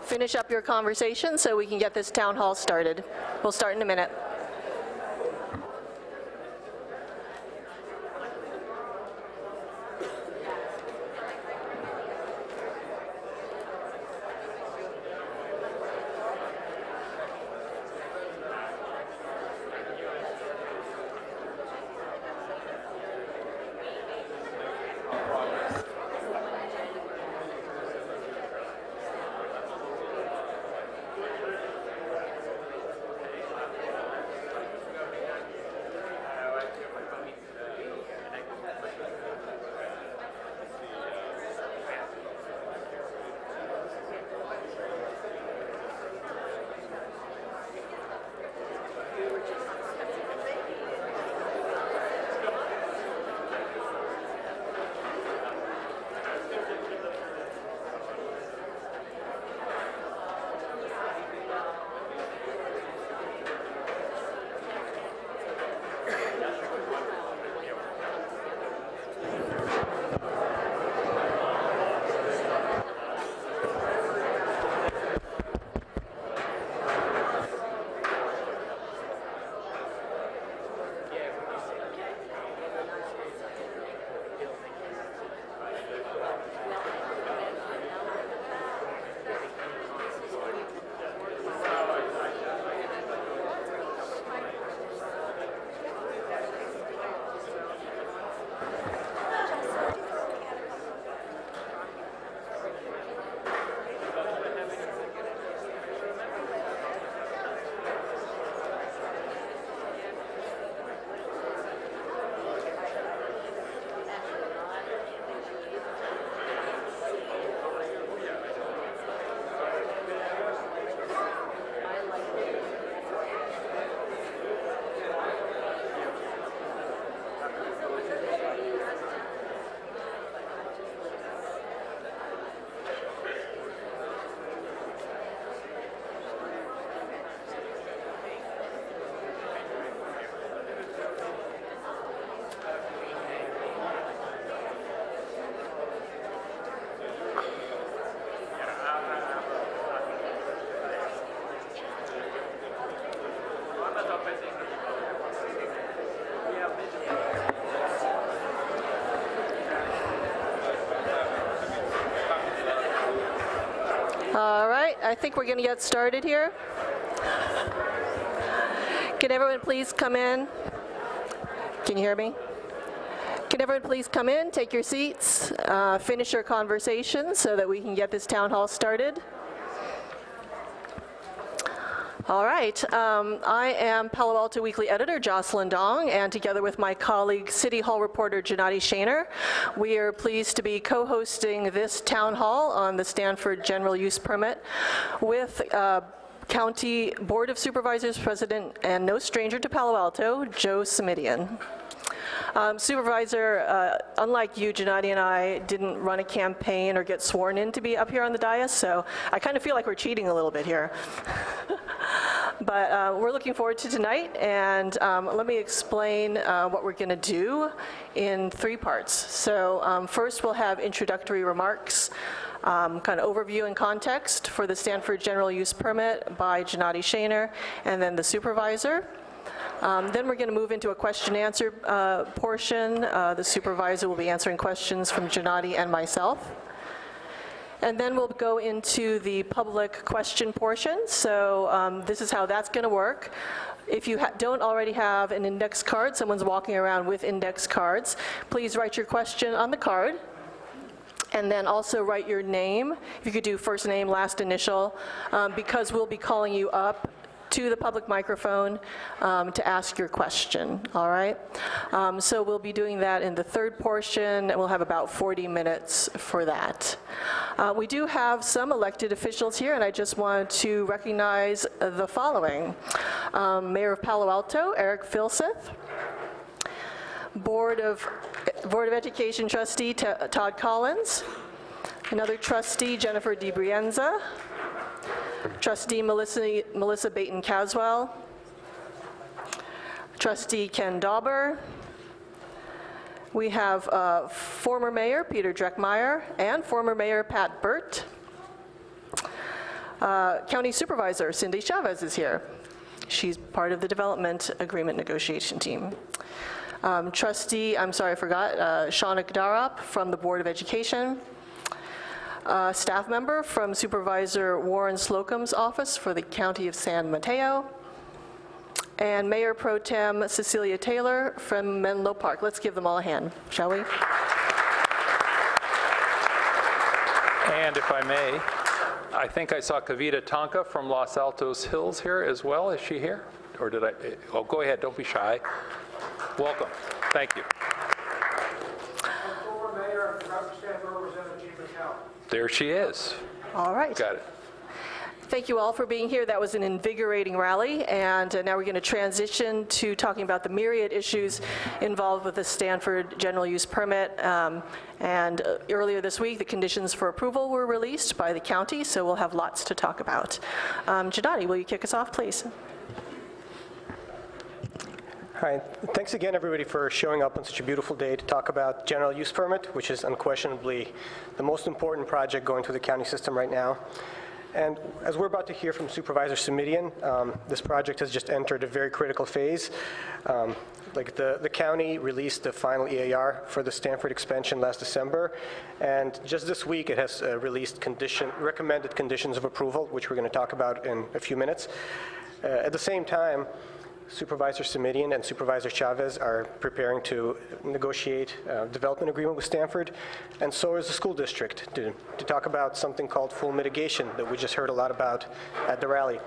finish up your conversation so we can get this town hall started. We'll start in a minute. All right, I think we're going to get started here. Can everyone please come in? Can you hear me? Can everyone please come in, take your seats, finish your conversation so that we can get this town hall started? All right, I am Palo Alto Weekly editor Jocelyn Dong, and together with my colleague, City Hall reporter Janati Shaner, we are pleased to be co-hosting this town hall on the Stanford General Use Permit with County Board of Supervisors President, and no stranger to Palo Alto, Joe Simitian. Supervisor, unlike you, Janati and I didn't run a campaign or get sworn in to be up here on the dais, so I kind of feel like we're cheating a little bit here. But we're looking forward to tonight, and let me explain what we're going to do in 3 parts. So first we'll have introductory remarks, kind of overview and context for the Stanford General Use Permit by Janati Shaner and then the supervisor. Then we're going to move into a question-answer portion. The supervisor will be answering questions from Janati and myself. And then we'll go into the public question portion. So this is how that's going to work. If you don't already have an index card, someone's walking around with index cards, please write your question on the card. And then also write your name. You could do first name, last initial, because we'll be calling you up to the public microphone to ask your question, all right? So we'll be doing that in the 3rd portion, and we'll have about 40 minutes for that. We do have some elected officials here, and I just want to recognize the following. Mayor of Palo Alto, Eric Filseth. Board of Education trustee, Todd Collins. Another trustee, Jennifer DiBrienza. Trustee Melissa Baton-Caswell, Trustee Ken Dauber. We have former Mayor Peter Dreckmeyer and former Mayor Pat Burt. County Supervisor Cindy Chavez is here. She's part of the development agreement negotiation team. Trustee, I'm sorry, I forgot, Shaunak Darab from the Board of Education. Staff member from Supervisor Warren Slocum's office for the County of San Mateo. And Mayor Pro Tem Cecilia Taylor from Menlo Park. Let's give them all a hand, shall we? And if I may, I think I saw Kavita Tonka from Los Altos Hills here as well. Is she here? Or did I? Oh, go ahead. Don't be shy. Welcome. Thank you. Former Mayor and Stanford Representative Chief of Health. There she is. All right. Got it. Thank you all for being here. That was an invigorating rally, and now we're going to transition to talking about the myriad issues involved with the Stanford general use permit. Earlier this week, the conditions for approval were released by the county, so we'll have lots to talk about. Janani, will you kick us off, please? Hi, thanks again everybody for showing up on such a beautiful day to talk about general use permit, which is unquestionably the most important project going through the county system right now. And as we're about to hear from Supervisor Simitian, this project has just entered a very critical phase. The county released the final EAR for the Stanford expansion last December, and just this week it has released recommended conditions of approval, which we're going to talk about in a few minutes. At the same time, Supervisor Simitian and Supervisor Chavez are preparing to negotiate a development agreement with Stanford, and so is the school district to talk about something called full mitigation that we just heard a lot about at the rally.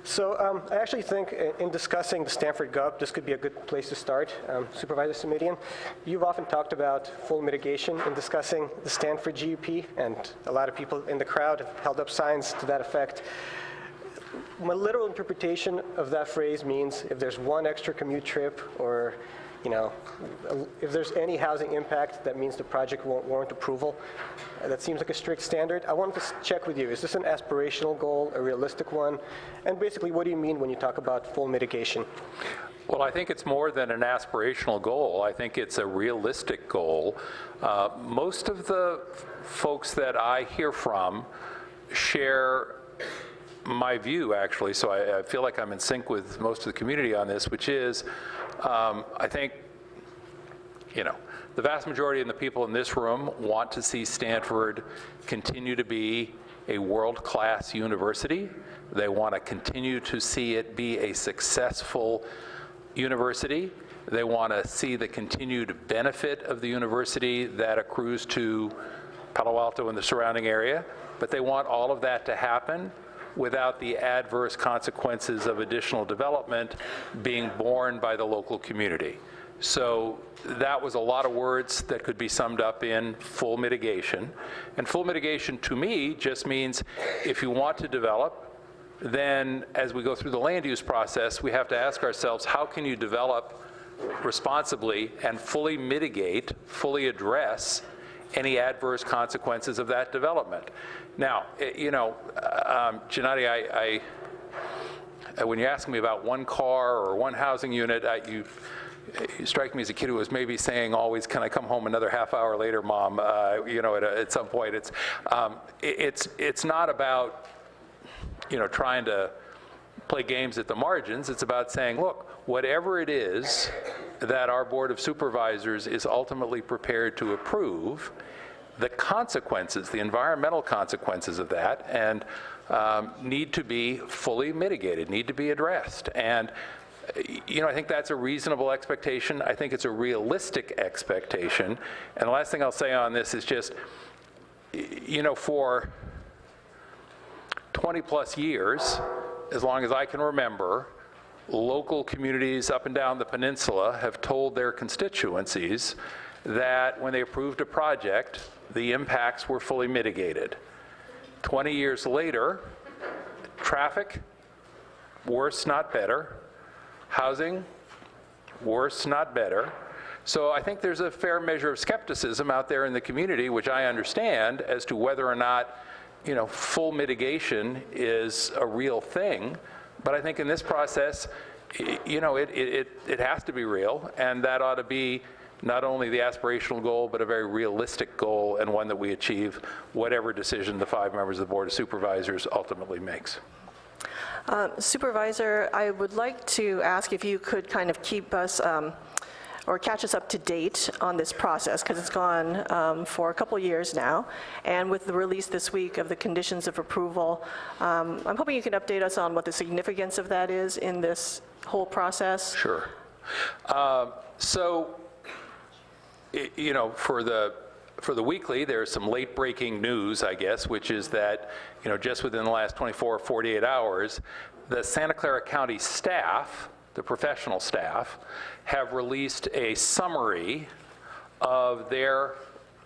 So I actually think in discussing the Stanford Gov, this could be a good place to start. Supervisor Simitian, you've often talked about full mitigation in discussing the Stanford GUP, and a lot of people in the crowd have held up signs to that effect. My literal interpretation of that phrase means if there's one extra commute trip or, if there's any housing impact, that means the project won't warrant approval. That seems like a strict standard. I wanted to check with you, is this an aspirational goal, a realistic one? And basically, what do you mean when you talk about full mitigation? Well, I think it's more than an aspirational goal. I think it's a realistic goal. Most of the folks that I hear from share my view, actually, so I feel like I'm in sync with most of the community on this, which is, I think, the vast majority of the people in this room want to see Stanford continue to be a world-class university. They want to continue to see it be a successful university. They want to see the continued benefit of the university that accrues to Palo Alto and the surrounding area, but they want all of that to happen without the adverse consequences of additional development being borne by the local community. So that was a lot of words that could be summed up in full mitigation. And full mitigation to me just means if you want to develop, then as we go through the land use process, we have to ask ourselves, how can you develop responsibly and fully mitigate, fully address any adverse consequences of that development? Now, Janati, when you ask me about one car or one housing unit, you strike me as a kid who was maybe saying always, can I come home another half hour later, Mom, at some point. It's not about, trying to play games at the margins. It's about saying, look, whatever it is that our Board of Supervisors is ultimately prepared to approve, the consequences, the environmental consequences of that, and need to be fully mitigated, need to be addressed. And I think that's a reasonable expectation. I think it's a realistic expectation. And the last thing I'll say on this is just, for 20 plus years, as long as I can remember, local communities up and down the peninsula have told their constituencies that when they approved a project, the impacts were fully mitigated. 20 years later, traffic, worse, not better. Housing, worse, not better. So I think there's a fair measure of skepticism out there in the community, which I understand, as to whether or not, full mitigation is a real thing. But I think in this process, it has to be real, and that ought to be not only the aspirational goal, but a very realistic goal, and one that we achieve whatever decision the 5 members of the Board of Supervisors ultimately makes. Supervisor, I would like to ask if you could kind of keep us or catch us up to date on this process, because it's gone for a couple years now. And with the release this week of the conditions of approval, I'm hoping you can update us on what the significance of that is in this whole process. Sure. So, you know, for the weekly, there's some late-breaking news, I guess, which is that, you know, just within the last 24 or 48 hours, the Santa Clara County staff, the professional staff, have released a summary of their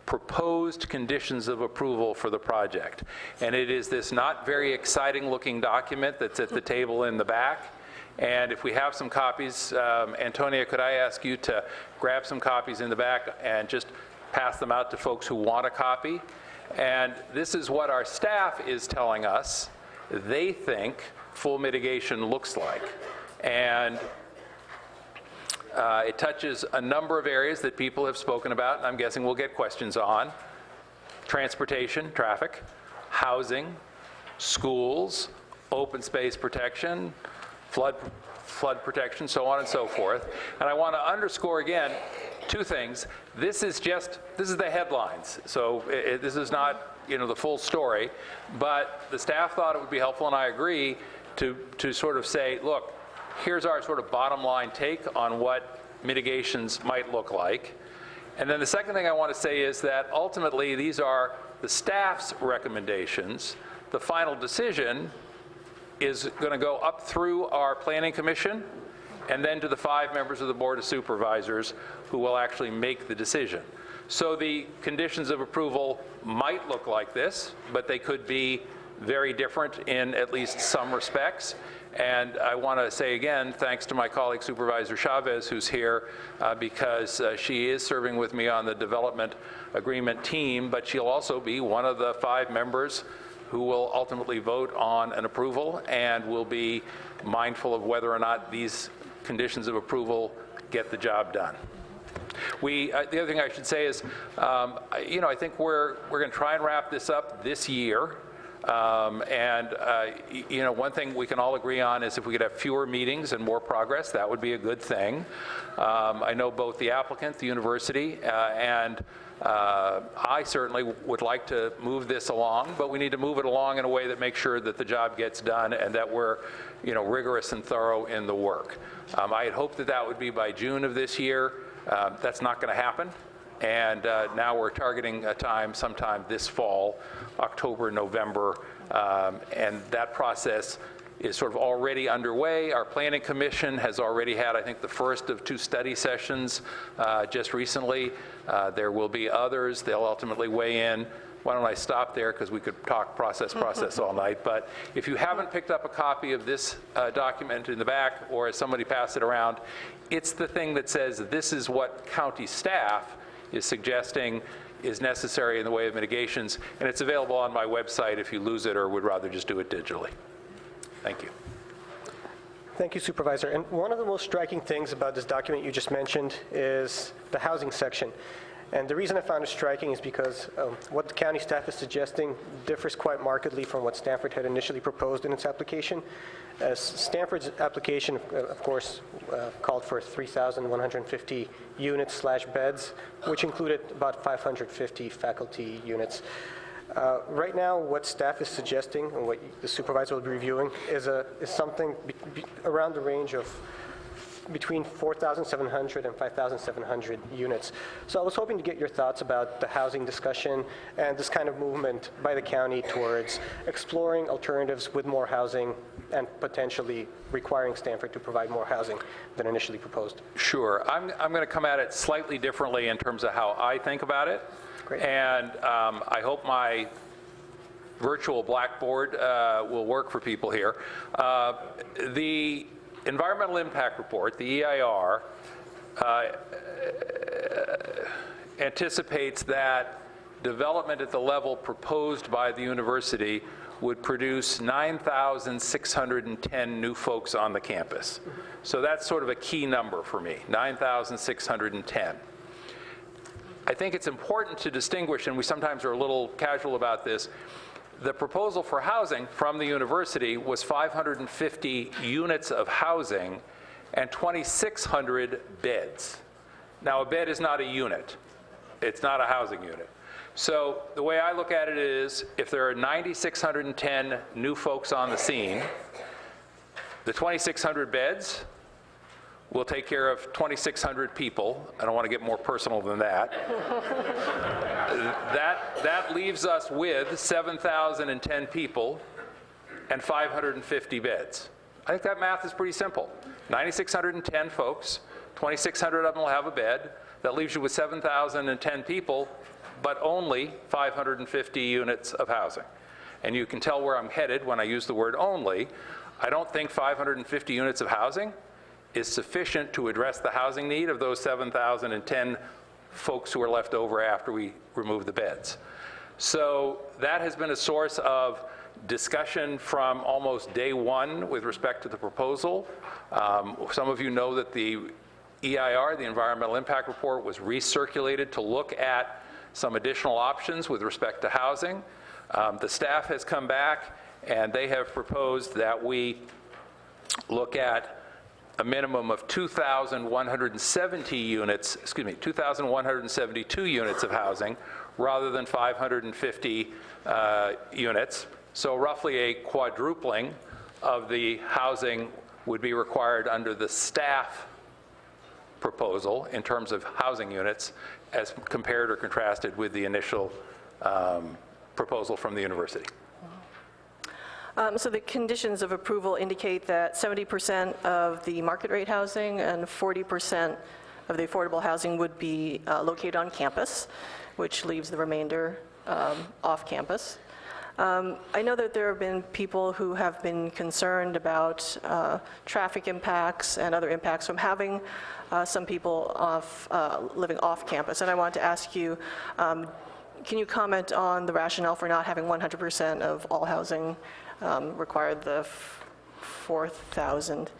proposed conditions of approval for the project. And it is this not very exciting-looking document that's at the table in the back. And if we have some copies, Antonia, could I ask you to grab some copies in the back and just pass them out to folks who want a copy? And this is what our staff is telling us they think full mitigation looks like. And it touches a number of areas that people have spoken about, and I'm guessing we'll get questions on. Transportation, traffic, housing, schools, open space protection, flood protection, so on and so forth. And I want to underscore again 2 things. This is the headlines. So this is not, you know, the full story, but the staff thought it would be helpful, and I agree, to sort of say, look, here's our sort of bottom line take on what mitigations might look like. And then the second thing I want to say is that ultimately these are the staff's recommendations. The final decision is going to go up through our Planning Commission and then to the 5 members of the Board of Supervisors who will actually make the decision. So the conditions of approval might look like this, but they could be very different in at least some respects. And I want to say again, thanks to my colleague Supervisor Chavez, who's here, because she is serving with me on the development agreement team, but she'll also be one of the 5 members who will ultimately vote on an approval and will be mindful of whether or not these conditions of approval get the job done. The other thing I should say is, you know, I think we're going to try and wrap this up this year. You know, one thing we can all agree on is if we could have fewer meetings and more progress, that would be a good thing. I know both the applicant, the university, and I certainly would like to move this along, but we need to move it along in a way that makes sure that the job gets done and that we're, you know, rigorous and thorough in the work. I had hoped that that would be by June of this year. That's not going to happen. And now we're targeting a time sometime this fall, October, November, and that process is sort of already underway. Our Planning Commission has already had, I think, the first of 2 study sessions just recently. There will be others. They'll ultimately weigh in. Why don't I stop there, because we could talk process all night. But if you haven't picked up a copy of this document in the back, or as somebody passed it around, it's the thing that says this is what county staff is suggesting is necessary in the way of mitigations, and it's available on my website if you lose it or would rather just do it digitally. Thank you. Thank you, Supervisor. And one of the most striking things about this document you just mentioned is the housing section. And the reason I found it striking is because what the county staff is suggesting differs quite markedly from what Stanford had initially proposed in its application. Stanford's application, of course, called for 3,150 units/beds, which included about 550 faculty units. Right now, what staff is suggesting and what the supervisor will be reviewing is something around the range of between 4,700 and 5,700 units. So I was hoping to get your thoughts about the housing discussion and this kind of movement by the county towards exploring alternatives with more housing and potentially requiring Stanford to provide more housing than initially proposed. Sure. I'm going to come at it slightly differently in terms of how I think about it. Great. And I hope my virtual blackboard will work for people here. The Environmental Impact Report, the EIR, anticipates that development at the level proposed by the university would produce 9,610 new folks on the campus. So that's sort of a key number for me, 9,610. I think it's important to distinguish, and we sometimes are a little casual about this, the proposal for housing from the university was 550 units of housing and 2,600 beds. Now, a bed is not a unit. It's not a housing unit. So the way I look at it is, if there are 9,610 new folks on the scene, the 2,600 beds will take care of 2,600 people. I don't want to get more personal than that. That leaves us with 7,010 people and 550 beds. I think that math is pretty simple. 9,610 folks, 2,600 of them will have a bed. That leaves you with 7,010 people, but only 550 units of housing. And you can tell where I'm headed when I use the word only. I don't think 550 units of housing is sufficient to address the housing need of those 7,010 folks who are left over after we remove the beds. So that has been a source of discussion from almost day one with respect to the proposal. Some of you know that the EIR, the Environmental Impact Report, was recirculated to look at some additional options with respect to housing. The staff has come back and they have proposed that we look at a minimum of 2,170 units, 2,172 units of housing rather than 550 units. So roughly a quadrupling of the housing would be required under the staff proposal in terms of housing units as compared or contrasted with the initial proposal from the university. So the conditions of approval indicate that 70% of the market rate housing and 40% of the affordable housing would be located on campus, which leaves the remainder off campus. I know that there have been people who have been concerned about traffic impacts and other impacts from having some people living off campus. And I wanted to ask you, can you comment on the rationale for not having 100% of all housing required the 4,800?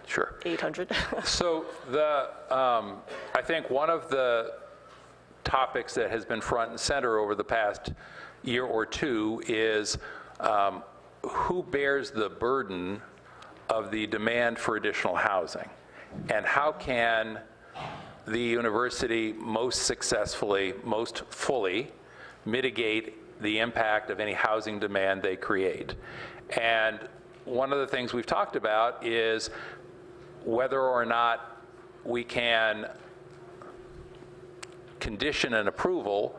Sure. So I think one of the topics that has been front and center over the past year or two is who bears the burden of the demand for additional housing, and how can the university most successfully, most fully mitigate the impact of any housing demand they create. And one of the things we've talked about is whether or not we can condition an approval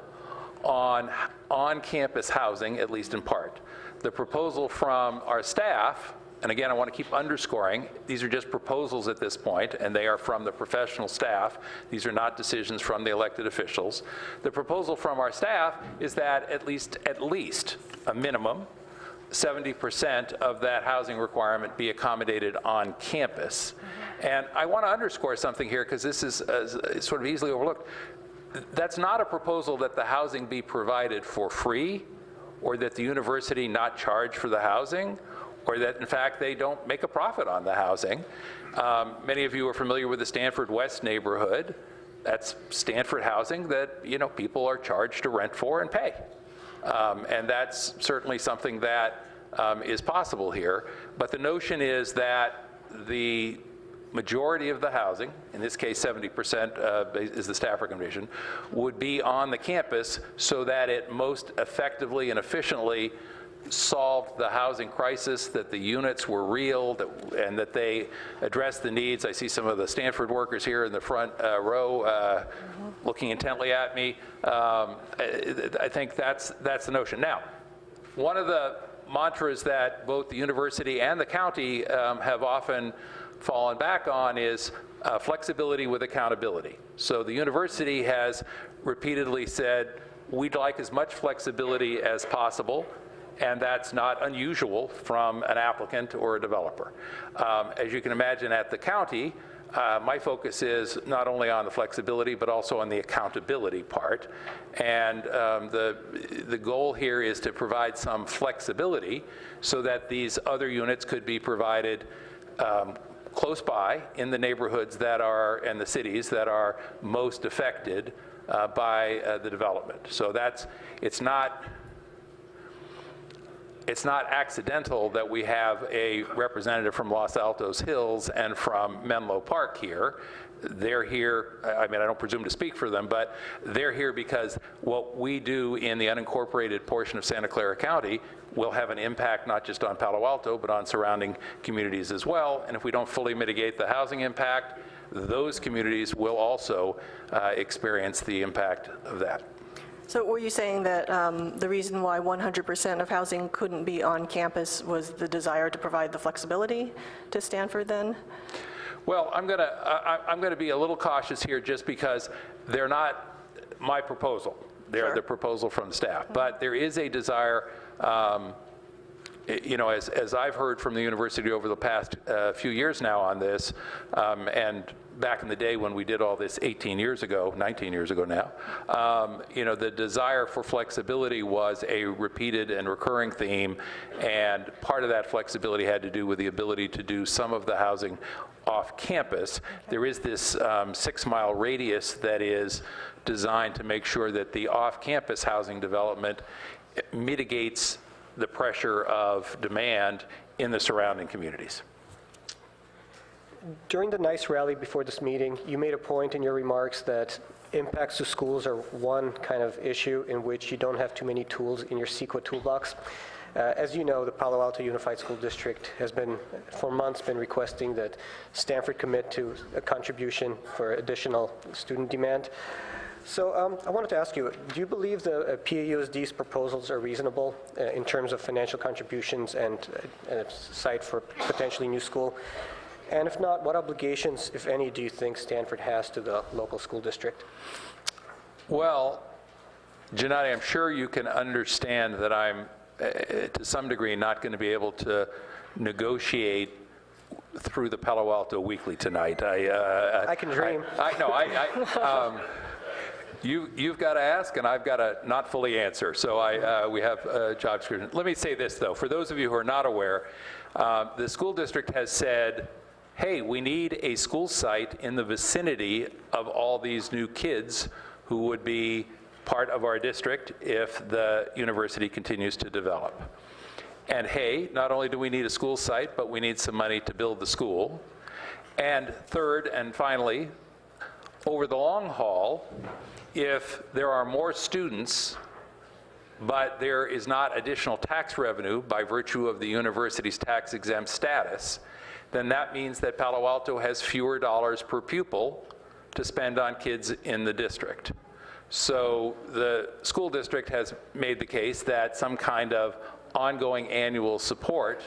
on on-campus housing, at least in part. The proposal from our staff, and again, I want to keep underscoring, these are just proposals at this point, and they are from the professional staff. These are not decisions from the elected officials. The proposal from our staff is that at least a minimum, 70% of that housing requirement be accommodated on campus. And I want to underscore something here, because this is sort of easily overlooked. That's not a proposal that the housing be provided for free, or that the university not charge for the housing, or that in fact they don't make a profit on the housing. Many of you are familiar with the Stanford West neighborhood. That's Stanford housing that people are charged to rent for and pay. And that's certainly something that is possible here. But the notion is that the majority of the housing, in this case 70% is the staff recommendation, would be on the campus so that it most effectively and efficiently solved the housing crisis, that the units were real, and that they addressed the needs. I see some of the Stanford workers here in the front row looking intently at me. I think that's the notion. Now, one of the mantras that both the university and the county have often fallen back on is flexibility with accountability. So the university has repeatedly said, we'd like as much flexibility as possible, and that's not unusual from an applicant or a developer. As you can imagine, at the county, my focus is not only on the flexibility, but also on the accountability part. And the goal here is to provide some flexibility so that these other units could be provided close by in the neighborhoods that are, and the cities that are most affected by the development. So it's not accidental that we have a representative from Los Altos Hills and from Menlo Park here. They're here, I mean, I don't presume to speak for them, but they're here because what we do in the unincorporated portion of Santa Clara County will have an impact not just on Palo Alto, but on surrounding communities as well. And if we don't fully mitigate the housing impact, those communities will also experience the impact of that. So were you saying that the reason why 100% of housing couldn't be on campus was the desire to provide the flexibility to Stanford then? Well, I'm gonna be a little cautious here just because they're not my proposal. They're Sure. the proposal from the staff. But there is a desire, you know, as I've heard from the university over the past few years now on this, and back in the day when we did all this 18 years ago, 19 years ago now, you know, the desire for flexibility was a repeated and recurring theme, and part of that flexibility had to do with the ability to do some of the housing off campus. There is this 6-mile radius that is designed to make sure that the off-campus housing development mitigates the pressure of demand in the surrounding communities. During the NICE rally before this meeting, you made a point in your remarks that impacts to schools are one kind of issue in which you don't have too many tools in your CEQA toolbox. As you know, the Palo Alto Unified School District has been, for months, been requesting that Stanford commit to a contribution for additional student demand. So I wanted to ask you, do you believe the PAUSD's proposals are reasonable in terms of financial contributions and a site for potentially new school? And if not, what obligations, if any, do you think Stanford has to the local school district? Well, Gennady, I'm sure you can understand that I'm, to some degree, not going to be able to negotiate through the Palo Alto Weekly tonight. I can dream. You've got to ask, and I've got to not fully answer. So we have a job description. Let me say this, though. For those of you who are not aware, the school district has said, hey, we need a school site in the vicinity of all these new kids who would be part of our district if the university continues to develop. And hey, not only do we need a school site, but we need some money to build the school. And third and finally, over the long haul, if there are more students, but there is not additional tax revenue by virtue of the university's tax-exempt status, then that means that Palo Alto has fewer dollars per pupil to spend on kids in the district. So the school district has made the case that some kind of ongoing annual support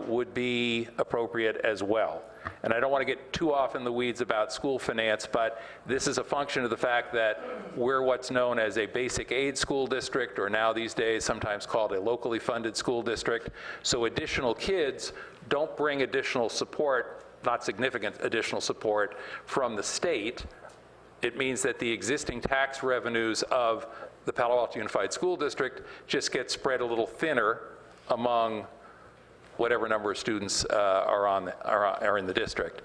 would be appropriate as well. And I don't want to get too off in the weeds about school finance, but this is a function of the fact that we're what's known as a basic aid school district, or now these days sometimes called a locally funded school district. So additional kids don't bring additional support, not significant additional support from the state. It means that the existing tax revenues of the Palo Alto Unified School District just get spread a little thinner among whatever number of students are in the district.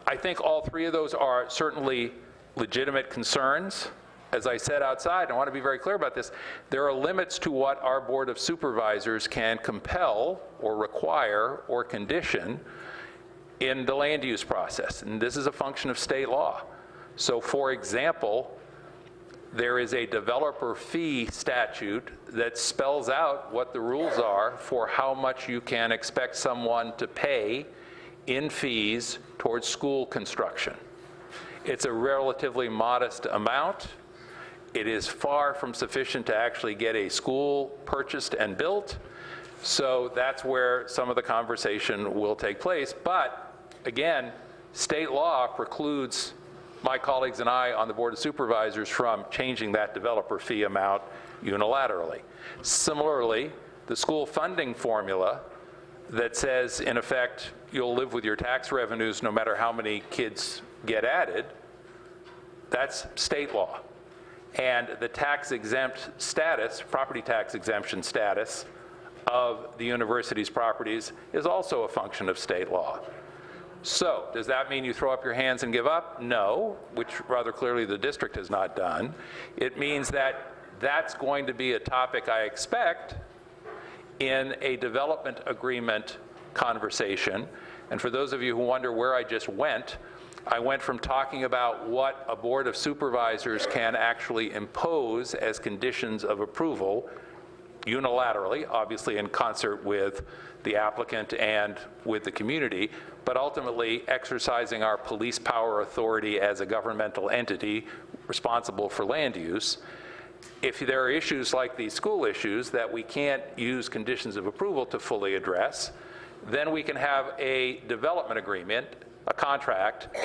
I think all three of those are certainly legitimate concerns. As I said outside, I want to be very clear about this, there are limits to what our Board of Supervisors can compel or require or condition in the land use process, and this is a function of state law. So for example, there is a developer fee statute that spells out what the rules are for how much you can expect someone to pay in fees towards school construction. It's a relatively modest amount. It is far from sufficient to actually get a school purchased and built. So that's where some of the conversation will take place. But again, state law precludes my colleagues and I on the Board of Supervisors from changing that developer fee amount unilaterally. Similarly, the school funding formula that says, in effect, you'll live with your tax revenues no matter how many kids get added, that's state law. And the tax-exempt status, property tax exemption status of the university's properties is also a function of state law. So, does that mean you throw up your hands and give up? No, which rather clearly the district has not done. It means that that's going to be a topic I expect in a development agreement conversation. And for those of you who wonder where I just went, I went from talking about what a board of supervisors can actually impose as conditions of approval unilaterally, obviously in concert with the applicant and with the community, but ultimately exercising our police power authority as a governmental entity responsible for land use. If there are issues like these school issues that we can't use conditions of approval to fully address, then we can have a development agreement, a contract,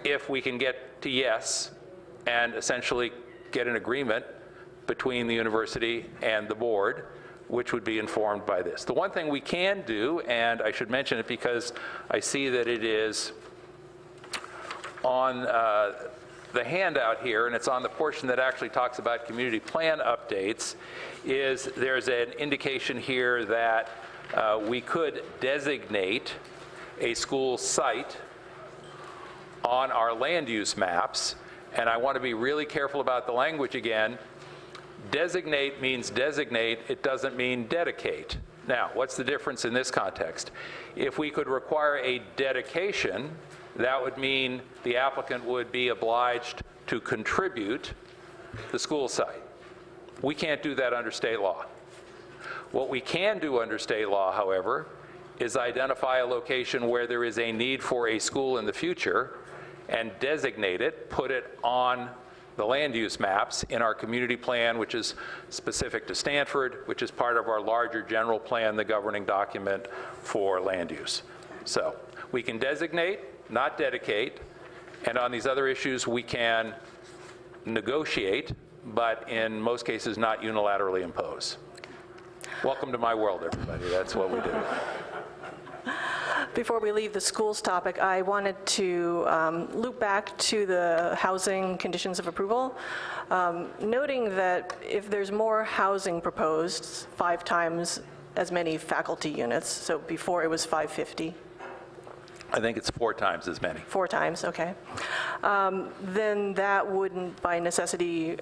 if we can get to yes and essentially get an agreement between the university and the board, which would be informed by this. The one thing we can do, and I should mention it because I see that it is on the handout here, and it's on the portion that actually talks about community plan updates, is there's an indication here that we could designate a school site on our land use maps, and I want to be really careful about the language again. Designate means designate, it doesn't mean dedicate. Now, what's the difference in this context? If we could require a dedication, that would mean the applicant would be obliged to contribute the school site. We can't do that under state law. What we can do under state law, however, is identify a location where there is a need for a school in the future and designate it, put it on the land use maps in our community plan, which is specific to Stanford, which is part of our larger general plan, the governing document for land use. So we can designate, not dedicate, and on these other issues we can negotiate, but in most cases not unilaterally impose. Welcome to my world, everybody. That's what we do. Before we leave the schools topic, I wanted to loop back to the housing conditions of approval, noting that if there's more housing proposed, 5 times as many faculty units, so before it was 550. I think it's 4 times as many. 4 times, okay. Then that wouldn't, by necessity,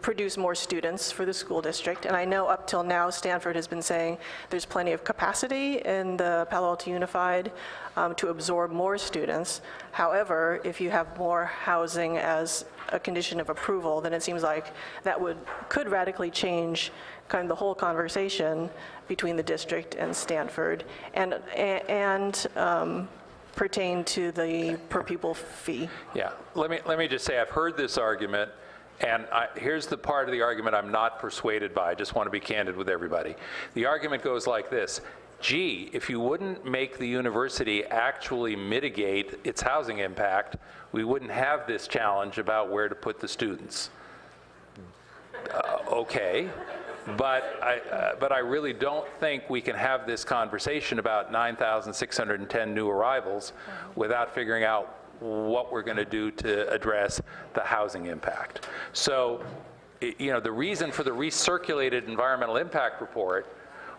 produce more students for the school district. And I know up till now, Stanford has been saying there's plenty of capacity in the Palo Alto Unified to absorb more students. However, if you have more housing as a condition of approval, then it seems like that could radically change kind of the whole conversation between the district and Stanford, and pertain to the per pupil fee. Yeah, let me just say, I've heard this argument, and here's the part of the argument I'm not persuaded by. I just want to be candid with everybody. The argument goes like this: gee, if you wouldn't make the university actually mitigate its housing impact, we wouldn't have this challenge about where to put the students. Okay. But I really don't think we can have this conversation about 9,610 new arrivals without figuring out what we're going to do to address the housing impact. So, you know, the reason for the recirculated environmental impact report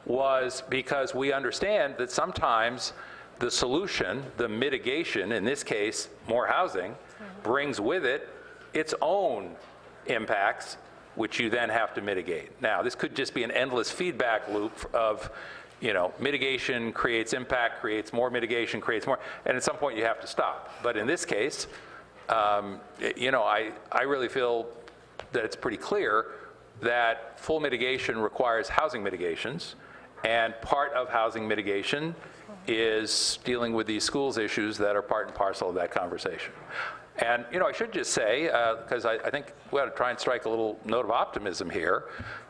was because we understand that sometimes the solution, the mitigation, in this case, more housing, brings with it its own impacts, which you then have to mitigate. Now, this could just be an endless feedback loop of, you know, mitigation creates impact, creates more mitigation, creates more, and at some point you have to stop. But in this case, you know, I really feel that it's pretty clear that full mitigation requires housing mitigations, and part of housing mitigation is dealing with these schools issues that are part and parcel of that conversation. And, you know, I should just say, because I think we ought to try and strike a little note of optimism here.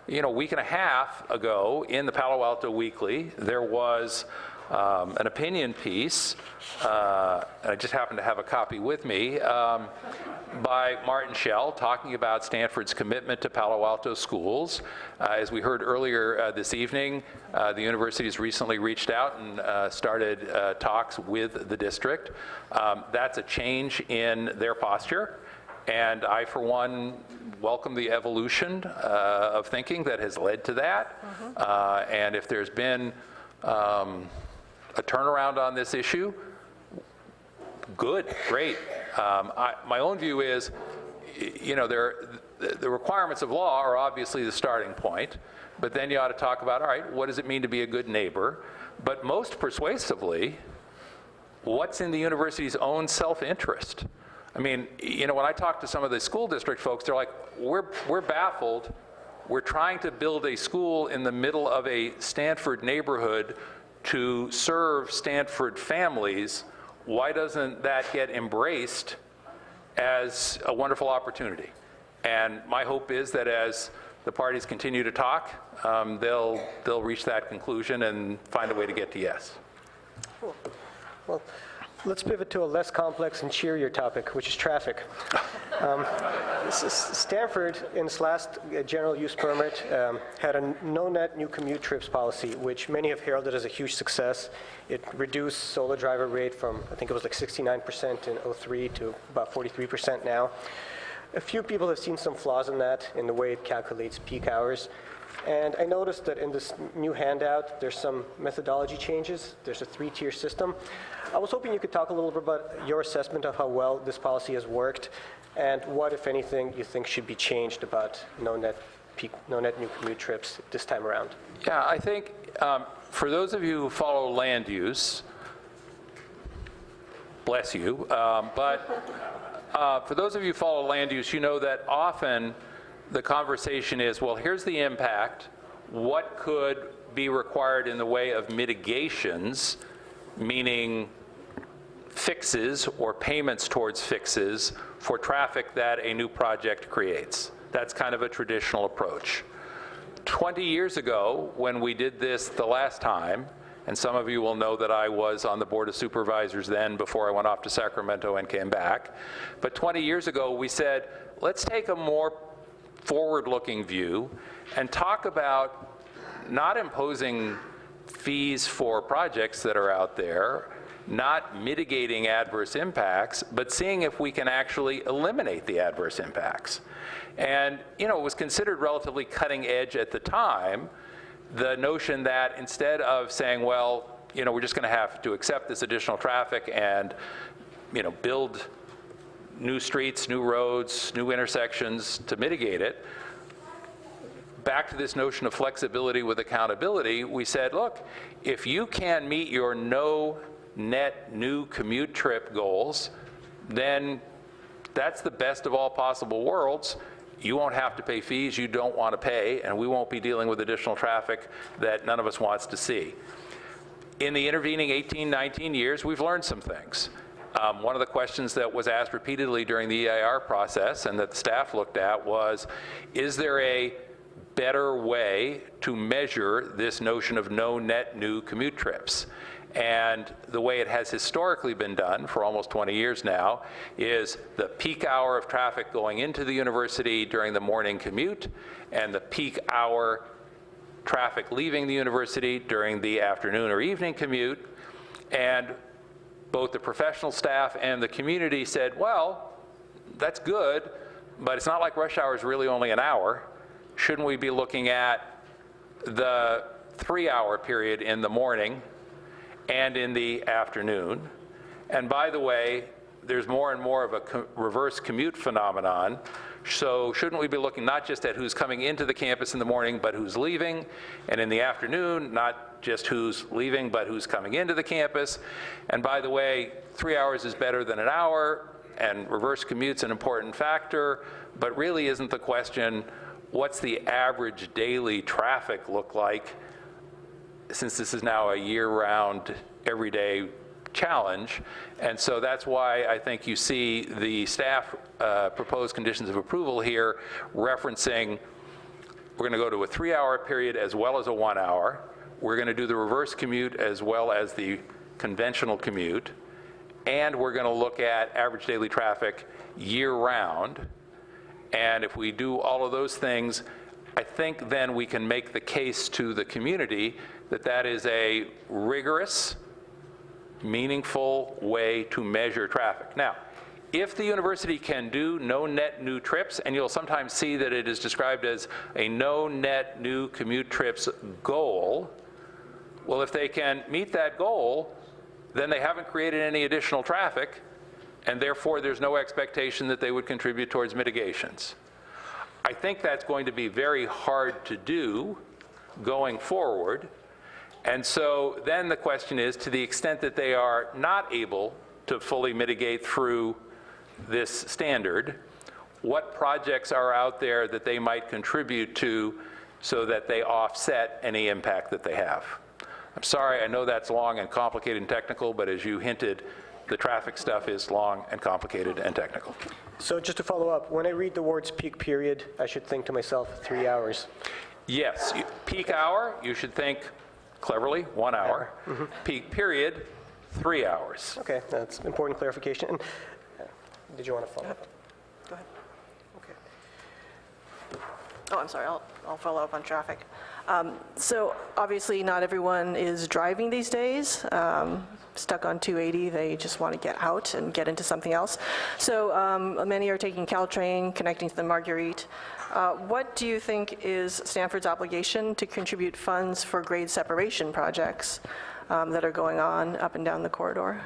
You know, a week and a half ago in the Palo Alto Weekly, there was an opinion piece, and I just happen to have a copy with me, by Martin Schell talking about Stanford's commitment to Palo Alto schools. As we heard earlier this evening, the university has recently reached out and started talks with the district. That's a change in their posture, and I, for one, welcome the evolution of thinking that has led to that. And if there's been a turnaround on this issue, good, great. My own view is, you know, the requirements of law are obviously the starting point, but then you ought to talk about, all right, what does it mean to be a good neighbor? But most persuasively, what's in the university's own self-interest? I mean, you know, when I talk to some of the school district folks, they're like, we're baffled. We're trying to build a school in the middle of a Stanford neighborhood to serve Stanford families. Why doesn't that get embraced as a wonderful opportunity? And my hope is that as the parties continue to talk, they'll reach that conclusion and find a way to get to yes. Cool. Well, let's pivot to a less complex and cheerier topic, which is traffic. Stanford, in its last general use permit, had a no net new commute trips policy, which many have heralded as a huge success. It reduced solo driver rate from, I think it was like 69% in '03 to about 43% now. A few people have seen some flaws in that, in the way it calculates peak hours. And I noticed that in this new handout, there's some methodology changes. There's a 3-tier system. I was hoping you could talk a little bit about your assessment of how well this policy has worked, and what, if anything, you think should be changed about no net new commute trips this time around. Yeah, I think for those of you who follow land use, bless you, but for those of you who follow land use, you know that often the conversation is, well, here's the impact. What could be required in the way of mitigations, meaning fixes or payments towards fixes for traffic that a new project creates? That's kind of a traditional approach. 20 years ago, when we did this the last time, and some of you will know that I was on the Board of Supervisors then before I went off to Sacramento and came back, but 20 years ago we said, let's take a more forward-looking view and talk about not imposing fees for projects that are out there, not mitigating adverse impacts, but seeing if we can actually eliminate the adverse impacts. And, you know, it was considered relatively cutting edge at the time, the notion that instead of saying, well, you know, we're just going to have to accept this additional traffic and, you know, build new streets, new roads, new intersections to mitigate it, back to this notion of flexibility with accountability, we said, look, if you can meet your no net new commute trip goals, then that's the best of all possible worlds. You won't have to pay fees you don't want to pay, and we won't be dealing with additional traffic that none of us wants to see. In the intervening 18, 19 years, we've learned some things. One of the questions that was asked repeatedly during the EIR process and that the staff looked at was, is there a better way to measure this notion of no net new commute trips? And the way it has historically been done for almost 20 years now is the peak hour of traffic going into the university during the morning commute and the peak hour traffic leaving the university during the afternoon or evening commute. And both the professional staff and the community said, well, that's good, but it's not like rush hour is really only an hour. Shouldn't we be looking at the 3-hour period in the morning and in the afternoon? And by the way, there's more and more of a reverse commute phenomenon. So shouldn't we be looking not just at who's coming into the campus in the morning, but who's leaving, and in the afternoon, not just who's leaving, but who's coming into the campus? And by the way, 3 hours is better than an hour, and reverse commute's an important factor, but really isn't the question, what's the average daily traffic look like, since this is now a year-round, everyday challenge. And so that's why I think you see the staff proposed conditions of approval here referencing, we're going to go to a 3-hour period as well as a 1-hour. We're going to do the reverse commute as well as the conventional commute. And we're going to look at average daily traffic year-round. And if we do all of those things, I think then we can make the case to the community that that is a rigorous, meaningful way to measure traffic. Now, if the university can do no net new trips, and you'll sometimes see that it is described as a no net new commute trips goal, well, if they can meet that goal, then they haven't created any additional traffic, and therefore there's no expectation that they would contribute towards mitigations. I think that's going to be very hard to do going forward, and so then the question is, to the extent that they are not able to fully mitigate through this standard, what projects are out there that they might contribute to so that they offset any impact that they have? I'm sorry, I know that's long and complicated and technical, but as you hinted, the traffic stuff is long and complicated and technical. So just to follow up, when I read the words peak period, I should think to myself 3 hours. Yes, peak hour, you should think cleverly, 1 hour. Peak period, 3 hours. Okay, that's important clarification. And, did you want to follow up? Go ahead. Oh, I'm sorry, I'll follow up on traffic. So obviously not everyone is driving these days. Stuck on 280, they just want to get out and get into something else. So many are taking Caltrain, connecting to the Marguerite. What do you think is Stanford's obligation to contribute funds for grade separation projects that are going on up and down the corridor?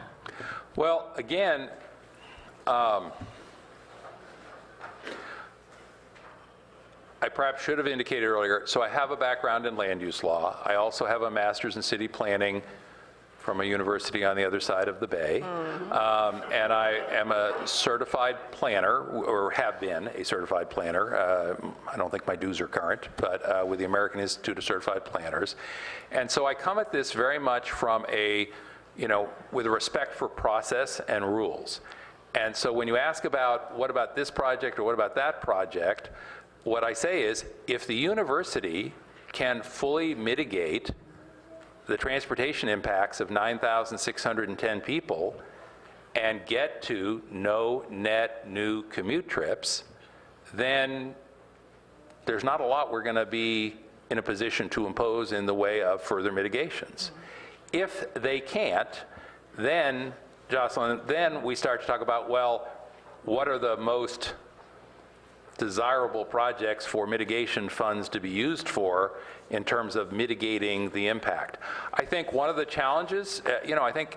Well, again, I perhaps should have indicated earlier, so I have a background in land use law. I also have a master's in city planning from a university on the other side of the bay. And I am a certified planner, or have been a certified planner. I don't think my dues are current, but with the American Institute of Certified Planners. And so I come at this very much from a, with a respect for process and rules. And so when you ask about what about this project or what about that project, what I say is, if the university can fully mitigate the transportation impacts of 9,610 people and get to no net new commute trips, then there's not a lot we're going to be in a position to impose in the way of further mitigations. If they can't, then, Jocelyn, then we start to talk about, well, what are the most desirable projects for mitigation funds to be used for in terms of mitigating the impact. I think one of the challenges, I think,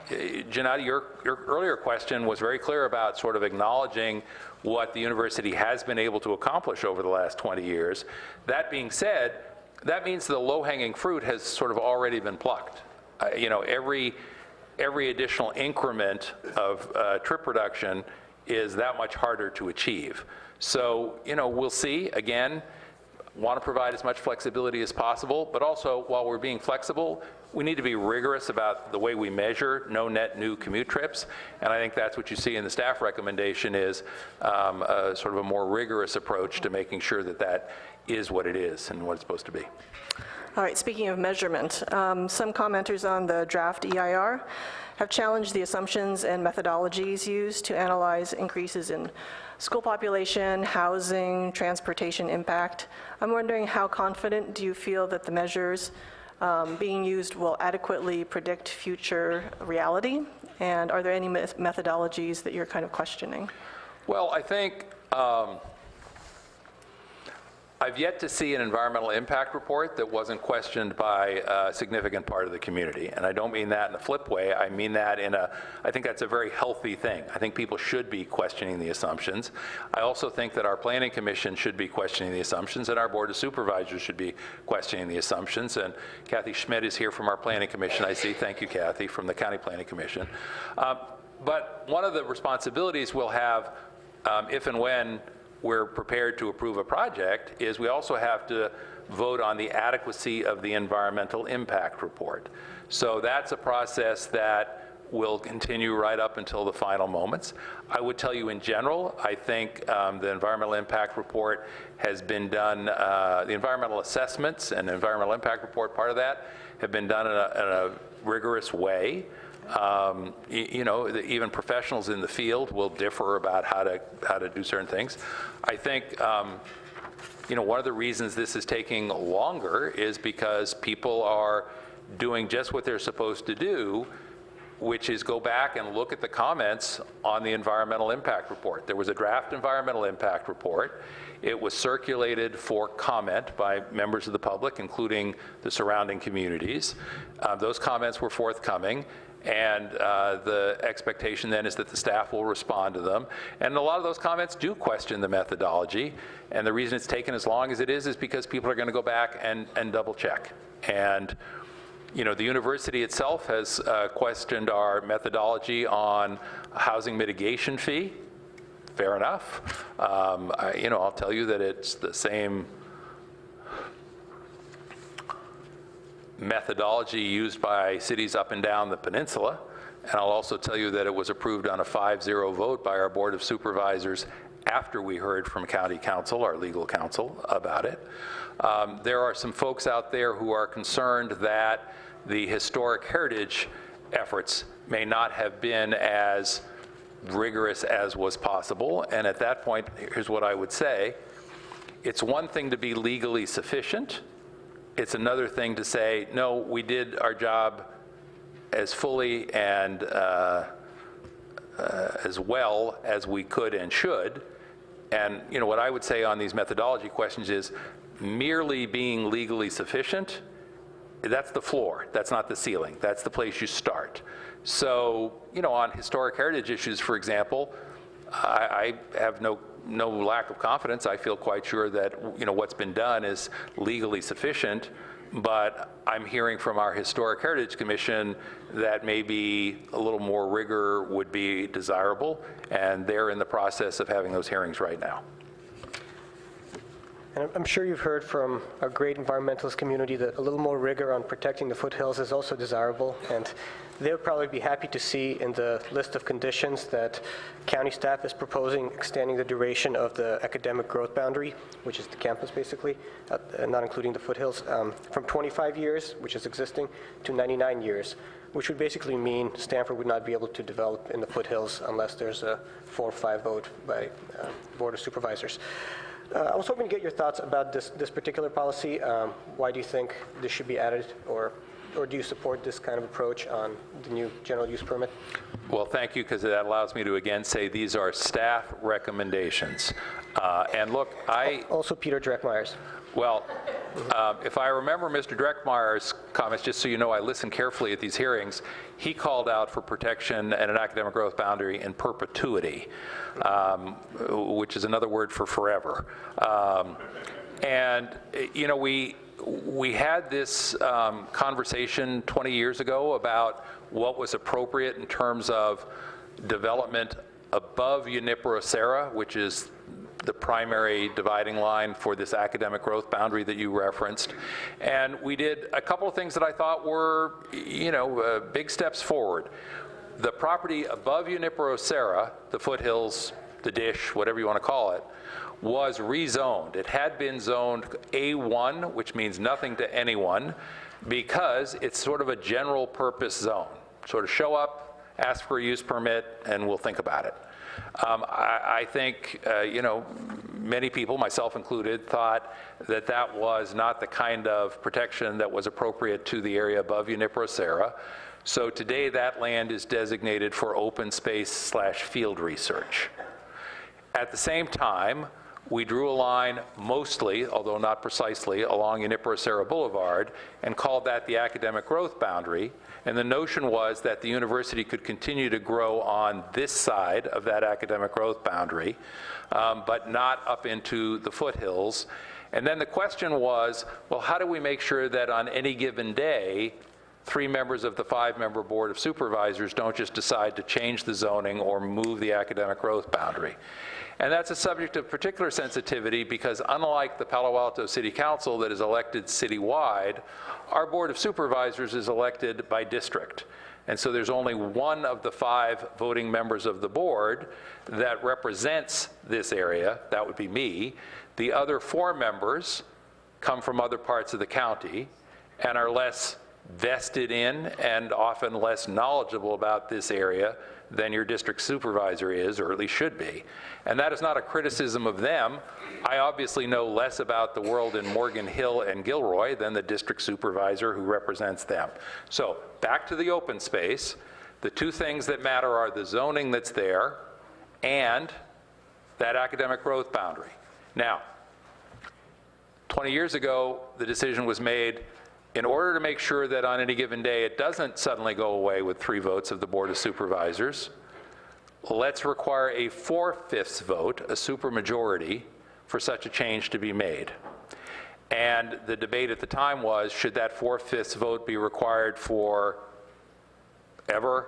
Janati, your earlier question was very clear about sort of acknowledging what the university has been able to accomplish over the last 20 years. That being said, that means the low-hanging fruit has sort of already been plucked. Every additional increment of trip reduction is that much harder to achieve. So, we'll see. Again, want to provide as much flexibility as possible, but also, while we're being flexible, we need to be rigorous about the way we measure no net new commute trips, and I think that's what you see in the staff recommendation is sort of a more rigorous approach to making sure that that is what it is and what it's supposed to be. All right, speaking of measurement, some commenters on the draft EIR have challenged the assumptions and methodologies used to analyze increases in school population, housing, transportation impact. I'm wondering, how confident do you feel that the measures being used will adequately predict future reality? And are there any methodologies that you're kind of questioning? Well, I think I've yet to see an environmental impact report that wasn't questioned by a significant part of the community. And I don't mean that in a flip way. I mean that I think that's a very healthy thing. I think people should be questioning the assumptions. I also think that our planning commission should be questioning the assumptions, and our board of supervisors should be questioning the assumptions. And Kathy Schmidt is here from our planning commission, I see. Thank you, Kathy, from the county planning commission. But one of the responsibilities we'll have if and when we're prepared to approve a project is we also have to vote on the adequacy of the environmental impact report. So that's a process that will continue right up until the final moments. I would tell you in general, I think the environmental impact report has been done, the environmental assessments and environmental impact report, part of that, have been done in a rigorous way. Even professionals in the field will differ about how to do certain things. I think, one of the reasons this is taking longer is because people are doing just what they're supposed to do which is go back and look at the comments on the environmental impact report. There was a draft environmental impact report. It was circulated for comment by members of the public, including the surrounding communities. Those comments were forthcoming, and the expectation then is that the staff will respond to them. And a lot of those comments do question the methodology, and the reason it's taken as long as it is because people are going to go back and double check. And you know, the university itself has questioned our methodology on a housing mitigation fee. Fair enough. You know, I'll tell you that it's the same methodology used by cities up and down the peninsula. And I'll also tell you that it was approved on a 5-0 vote by our Board of Supervisors after we heard from County Council, our legal counsel, about it. There are some folks out there who are concerned that the historic heritage efforts may not have been as rigorous as was possible. And at that point, here's what I would say. It's one thing to be legally sufficient. It's another thing to say, no, we did our job as fully and as well as we could and should. And you know, what I would say on these methodology questions is merely being legally sufficient, that's the floor, that's not the ceiling, that's the place you start. So, you know, on historic heritage issues, for example, I have no lack of confidence. I feel quite sure that, you know, what's been done is legally sufficient, but I'm hearing from our Historic Heritage Commission that maybe a little more rigor would be desirable, and they're in the process of having those hearings right now. And I'm sure you've heard from our great environmentalist community that a little more rigor on protecting the foothills is also desirable, and they would probably be happy to see in the list of conditions that county staff is proposing extending the duration of the academic growth boundary, which is the campus basically, not including the foothills, from 25 years, which is existing, to 99 years, which would basically mean Stanford would not be able to develop in the foothills unless there's a 4-5 vote by Board of Supervisors. I was hoping to get your thoughts about this particular policy. Why do you think this should be added, or do you support this kind of approach on the new general use permit? Well, thank you, because that allows me to again say these are staff recommendations. And look, Also Peter Dreckmeyer's. Well, if I remember Mr. Dreckmeyer's comments, just so you know, I listen carefully at these hearings, he called out for protection and an academic growth boundary in perpetuity, which is another word for forever. And, you know, we had this conversation 20 years ago about what was appropriate in terms of development above Junipero Serra, which is the primary dividing line for this academic growth boundary that you referenced. And we did a couple of things that I thought were, you know, big steps forward. The property above Junipero Serra, the foothills, the dish, whatever you want to call it, was rezoned. It had been zoned A1, which means nothing to anyone, because it's sort of a general purpose zone. Sort of show up, ask for a use permit, and we'll think about it. I think, you know, many people, myself included, thought that that was not the kind of protection that was appropriate to the area above Junipero Serra. So today that land is designated for open space / field research. At the same time, we drew a line mostly, although not precisely, along Junipero Serra Boulevard and called that the academic growth boundary. And the notion was that the university could continue to grow on this side of that academic growth boundary, but not up into the foothills. And then the question was, well, how do we make sure that on any given day, 3 members of the 5-member Board of Supervisors don't just decide to change the zoning or move the academic growth boundary? And that's a subject of particular sensitivity because unlike the Palo Alto City Council that is elected citywide, our Board of Supervisors is elected by district. And so there's only one of the 5 voting members of the board that represents this area. That would be me. The other 4 members come from other parts of the county and are less vested in and often less knowledgeable about this area than your district supervisor is, or at least should be. And that is not a criticism of them. I obviously know less about the world in Morgan Hill and Gilroy than the district supervisor who represents them. So back to the open space. The two things that matter are the zoning that's there and that academic growth boundary. Now, 20 years ago, the decision was made, in order to make sure that on any given day it doesn't suddenly go away with 3 votes of the Board of Supervisors, let's require a 4/5 vote, a supermajority, for such a change to be made. And the debate at the time was, should that 4/5 vote be required for ever,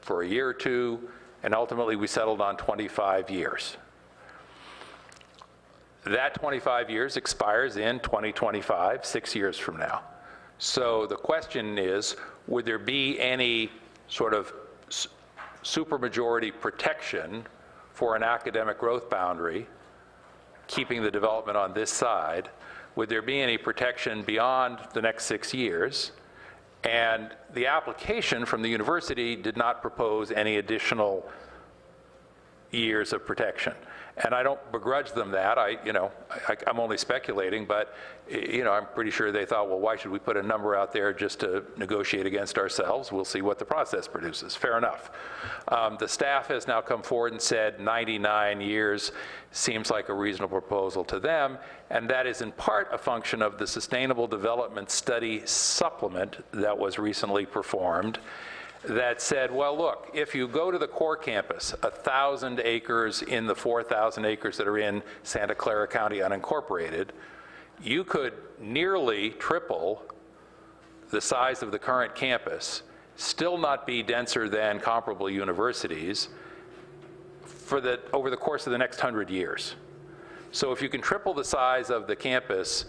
for a year or two, and ultimately we settled on 25 years. That 25 years expires in 2025, 6 years from now. So the question is, would there be any sort of supermajority protection for an academic growth boundary, keeping the development on this side? Would there be any protection beyond the next 6 years? And the application from the university did not propose any additional years of protection. And I don't begrudge them that. I'm only speculating, but I'm pretty sure they thought, well, why should we put a number out there just to negotiate against ourselves? We'll see what the process produces. Fair enough. The staff has now come forward and said 99 years seems like a reasonable proposal to them, and that is in part a function of the Sustainable Development Study supplement that was recently performed that said, well, look, if you go to the core campus, 1,000 acres in the 4,000 acres that are in Santa Clara County unincorporated, you could nearly triple the size of the current campus, still not be denser than comparable universities over the course of the next 100 years. So if you can triple the size of the campus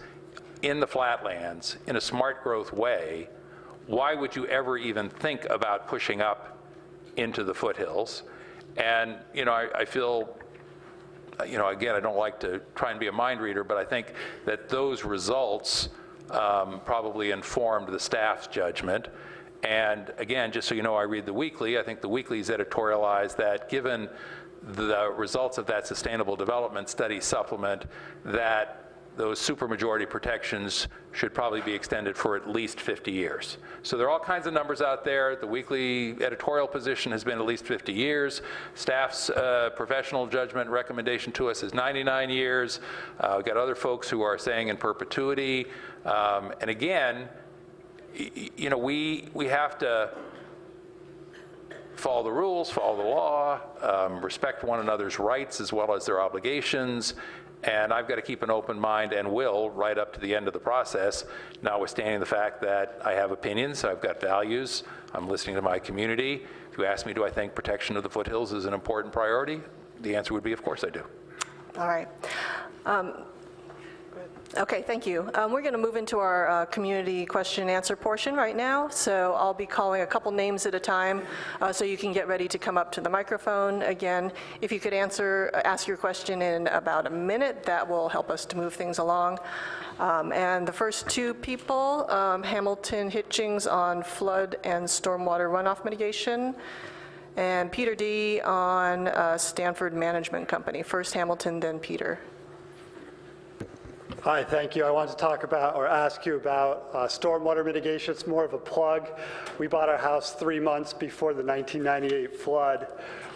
in the flatlands in a smart growth way, why would you ever even think about pushing up into the foothills? And, I feel, again, I don't like to try and be a mind reader, but I think that those results probably informed the staff's judgment. And again, just so you know, I read the Weekly. I think the Weekly's editorialized that given the results of that Sustainable Development Study supplement, that those supermajority protections should probably be extended for at least 50 years. So there are all kinds of numbers out there. The Weekly editorial position has been at least 50 years. Staff's professional judgment recommendation to us is 99 years. We've got other folks who are saying in perpetuity. And again, we have to follow the rules, follow the law, respect one another's rights as well as their obligations. And I've got to keep an open mind and will right up to the end of the process, notwithstanding the fact that I have opinions, I've got values, I'm listening to my community. If you ask me, do I think protection of the foothills is an important priority? The answer would be, of course I do. All right. Okay, thank you. We're going to move into our community question and answer portion right now. So I'll be calling a couple names at a time so you can get ready to come up to the microphone. Again, if you could ask your question in about a minute, that will help us to move things along. And the first 2 people, Hamilton Hitchings on flood and stormwater runoff mitigation, and Peter D. on Stanford Management Company. First Hamilton, then Peter. Hi, thank you. I wanted to talk about or ask you about stormwater mitigation. It's more of a plug. We bought our house 3 months before the 1998 flood,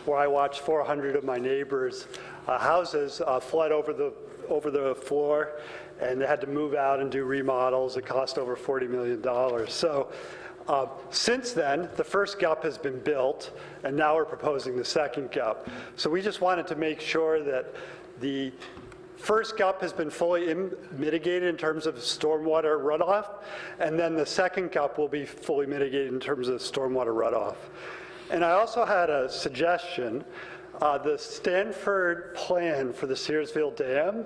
where I watched 400 of my neighbors' houses flood over the floor, and they had to move out and do remodels. It cost over $40 million. So since then, the first GUP has been built, and now we're proposing the second GUP. So we just wanted to make sure that the first GUP has been fully mitigated in terms of stormwater runoff, and then the second GUP will be fully mitigated in terms of stormwater runoff. And I also had a suggestion. The Stanford plan for the Searsville Dam,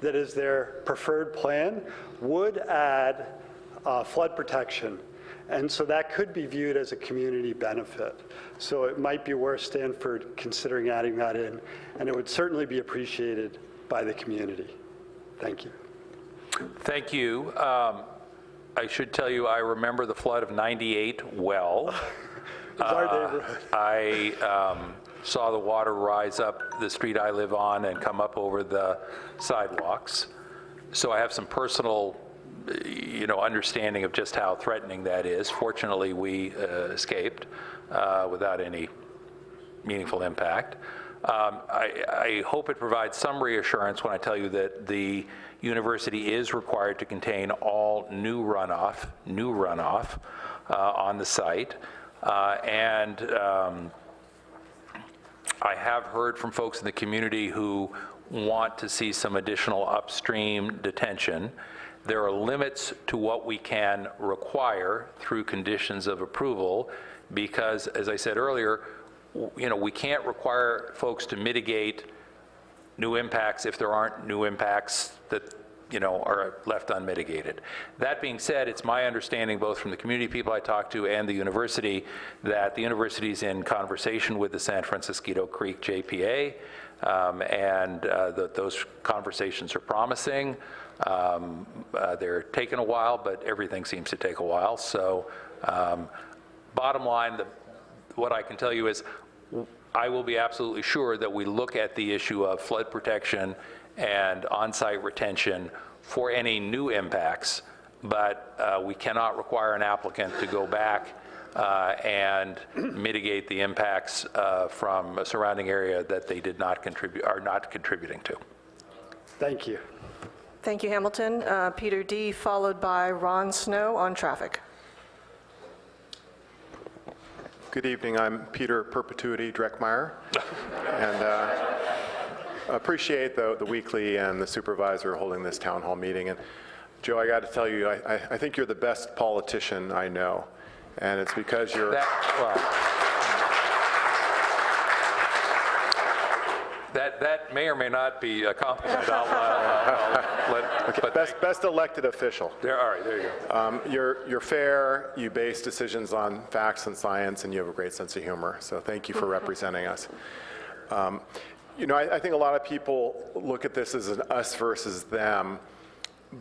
that is their preferred plan, would add flood protection. And so that could be viewed as a community benefit. So it might be worth Stanford considering adding that in, and it would certainly be appreciated by the community. Thank you. Thank you. I should tell you, I remember the flood of '98 well. It's our neighborhood. I saw the water rise up the street I live on and come up over the sidewalks. So I have some personal understanding of just how threatening that is. Fortunately, we escaped without any meaningful impact. I hope it provides some reassurance when I tell you that the university is required to contain all new runoff on the site. I have heard from folks in the community who want to see some additional upstream detention. There are limits to what we can require through conditions of approval because, as I said earlier, we can't require folks to mitigate new impacts if there aren't new impacts that are left unmitigated. That being said, it's my understanding, both from the community people I talk to and the university, that the university is in conversation with the San Francisco Creek JPA, and those conversations are promising. They're taking a while, but everything seems to take a while. So bottom line, what I can tell you is I will be absolutely sure that we look at the issue of flood protection and on-site retention for any new impacts, but we cannot require an applicant to go back and mitigate the impacts from a surrounding area that they did not are not contributing to. Thank you. Thank you, Hamilton. Peter D., followed by Ron Snow on traffic. Good evening. I'm Peter Perpetuity Dreckmeyer, and appreciate the Weekly and the supervisor holding this town hall meeting. And Joe, I got to tell you, I think you're the best politician I know, and it's because you're. That may or may not be a compliment. Best elected official. All right, there you go. You're fair, you base decisions on facts and science, and you have a great sense of humor. So thank you for representing us. I think a lot of people look at this as an us versus them,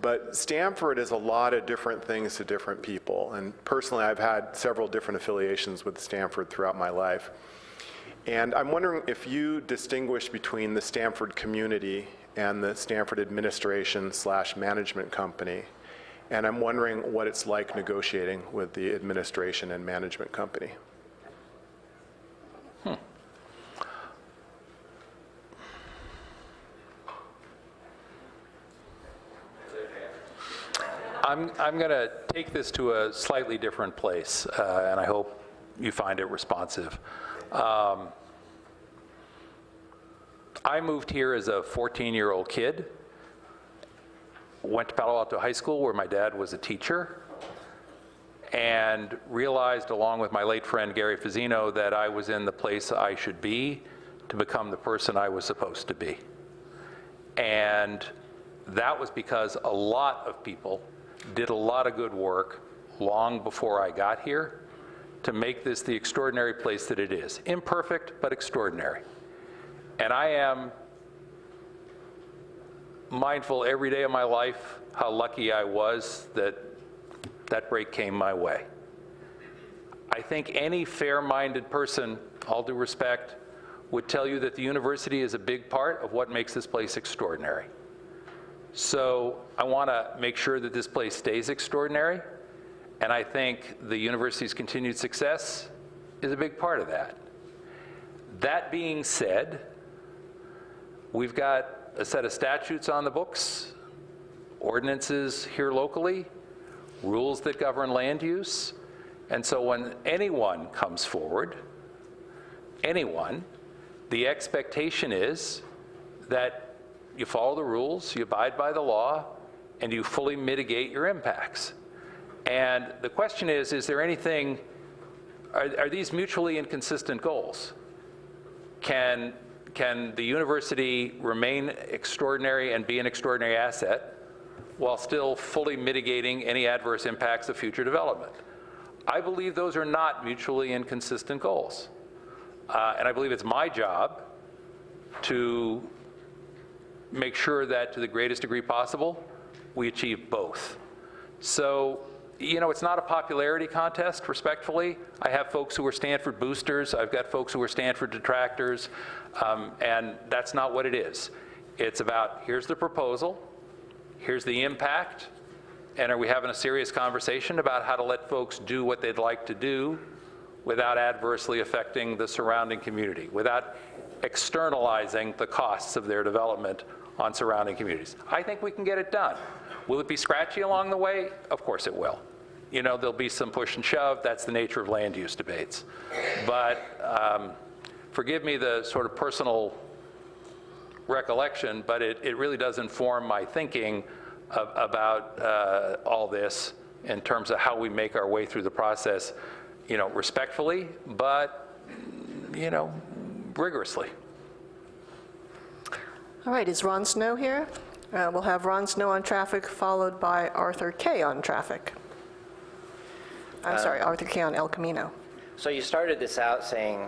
but Stanford is a lot of different things to different people. And personally, I've had several different affiliations with Stanford throughout my life. And I'm wondering if you distinguish between the Stanford community and the Stanford administration/management company. And I'm wondering what it's like negotiating with the administration and management company. I'm going to take this to a slightly different place, and I hope you find it responsive. I moved here as a 14-year-old kid, went to Palo Alto High School where my dad was a teacher, and realized along with my late friend Gary Fazzino that I was in the place I should be to become the person I was supposed to be. And that was because a lot of people did a lot of good work long before I got here to make this the extraordinary place that it is. Imperfect, but extraordinary. And I am mindful every day of my life how lucky I was that that break came my way. I think any fair-minded person, all due respect, would tell you that the university is a big part of what makes this place extraordinary. So I want to make sure that this place stays extraordinary, and I think the university's continued success is a big part of that. That being said, we've got a set of statutes on the books, ordinances here locally, rules that govern land use, and so when anyone comes forward, anyone, the expectation is that you follow the rules, you abide by the law, and you fully mitigate your impacts. And the question is there anything, are these mutually inconsistent goals? Can the university remain extraordinary and be an extraordinary asset while still fully mitigating any adverse impacts of future development? I believe those are not mutually inconsistent goals. And I believe it's my job to make sure that to the greatest degree possible, we achieve both. So, it's not a popularity contest, respectfully. I have folks who are Stanford boosters. I've got folks who are Stanford detractors. And that's not what it is. It's about, here's the proposal, here's the impact, And are we having a serious conversation about how to let folks do what they'd like to do without adversely affecting the surrounding community, without externalizing the costs of their development on surrounding communities? I think we can get it done. Will it be scratchy along the way? Of course it will. You know, there'll be some push and shove. That's the nature of land use debates. But forgive me the sort of personal recollection, but it really does inform my thinking about all this in terms of how we make our way through the process, you know, respectfully, but, you know, rigorously. All right, is Ron Snow here? We'll have Ron Snow on traffic, followed by Arthur Kay on traffic. I'm sorry, Arthur Kay on El Camino. So you started this out saying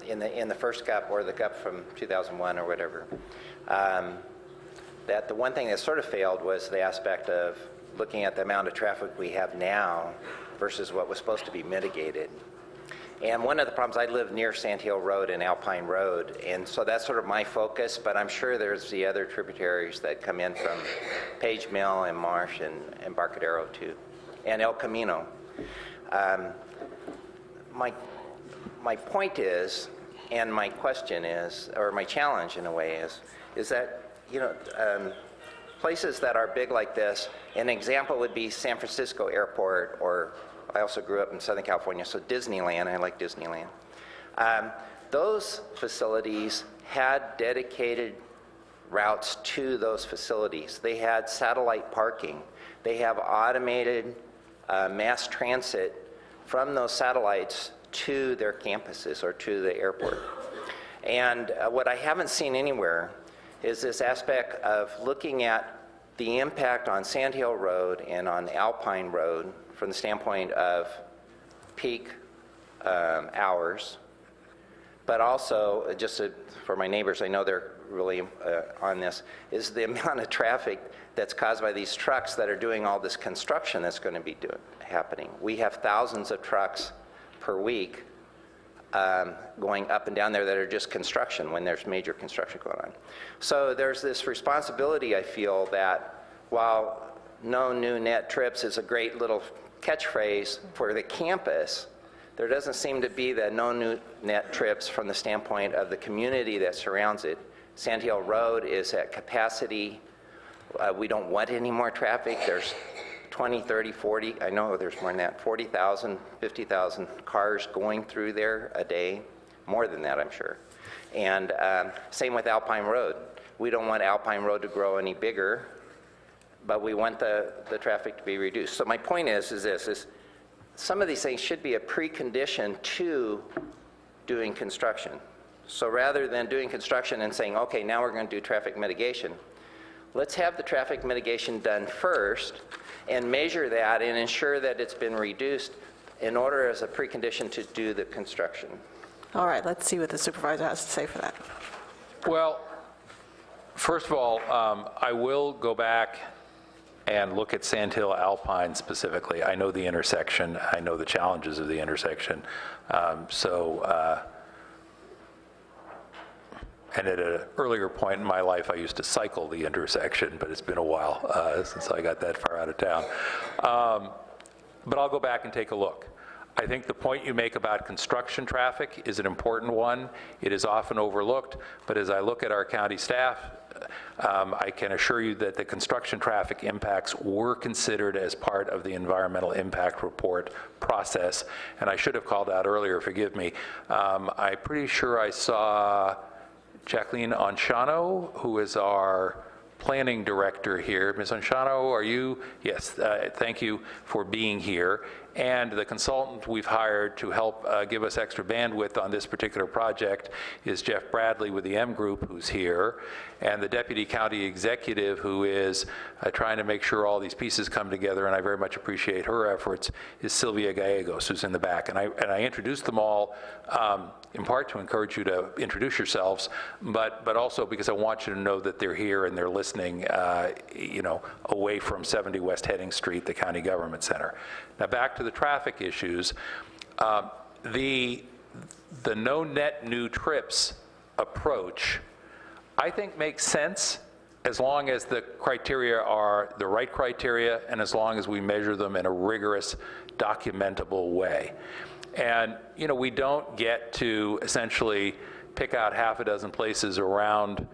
in the first GUP, or the GUP from 2001 or whatever, that the one thing that sort of failed was the aspect of looking at the amount of traffic we have now versus what was supposed to be mitigated. And one of the problems, I live near Sand Hill Road and Alpine Road, and so that's sort of my focus, but I'm sure there's the other tributaries that come in from Page Mill and Marsh and Embarcadero too, and El Camino. My point is, and my question is, or my challenge in a way is that, you know, places that are big like this, an example would be San Francisco Airport, or I also grew up in Southern California, so Disneyland, I like Disneyland. Those facilities had dedicated routes to those facilities. They had satellite parking. They have automated mass transit from those satellites to their campuses or to the airport. And what I haven't seen anywhere is this aspect of looking at the impact on Sand Hill Road and on Alpine Road from the standpoint of peak hours, but also, just for my neighbors, I know they're really on this, is the amount of traffic that's caused by these trucks that are doing all this construction that's going to be happening. We have thousands of trucks per week going up and down there that are just construction when there's major construction going on. So there's this responsibility, I feel, that while no new net trips is a great little catchphrase for the campus, there doesn't seem to be the no new net trips from the standpoint of the community that surrounds it. Sand Hill Road is at capacity. We don't want any more traffic. There's 20, 30, 40, I know there's more than that, 40,000, 50,000 cars going through there a day, more than that, I'm sure. And same with Alpine Road. We don't want Alpine Road to grow any bigger, but we want the traffic to be reduced. So my point is some of these things should be a precondition to doing construction. So rather than doing construction and saying, okay, now we're going to do traffic mitigation, let's have the traffic mitigation done first and measure that and ensure that it's been reduced in order as a precondition to do the construction. All right, let's see what the supervisor has to say for that. Well, first of all, I will go back and look at Sand Hill Alpine specifically. I know the intersection. I know the challenges of the intersection. And at an earlier point in my life, I used to cycle the intersection, but it's been a while since I got that far out of town. But I'll go back and take a look. I think the point you make about construction traffic is an important one. It is often overlooked, but as I look at our county staff, I can assure you that the construction traffic impacts were considered as part of the environmental impact report process. And I should have called out earlier, forgive me. I'm pretty sure I saw Jacqueline Anchano, who is our planning director here. Ms. Anchano, are you? Yes, thank you for being here. And the consultant we've hired to help give us extra bandwidth on this particular project is Jeff Bradley with the M Group, who's here, and the deputy county executive, who is trying to make sure all these pieces come together, and I very much appreciate her efforts, is Sylvia Gallegos, who's in the back. And I introduced them all in part to encourage you to introduce yourselves, but also because I want you to know that they're here and they're listening, you know, away from 70 West Heading Street, the county government center. Now back to the traffic issues. The no net new trips approach, I think, makes sense as long as the criteria are the right criteria and as long as we measure them in a rigorous, documentable way. And, you know, we don't get to essentially pick out half a dozen places around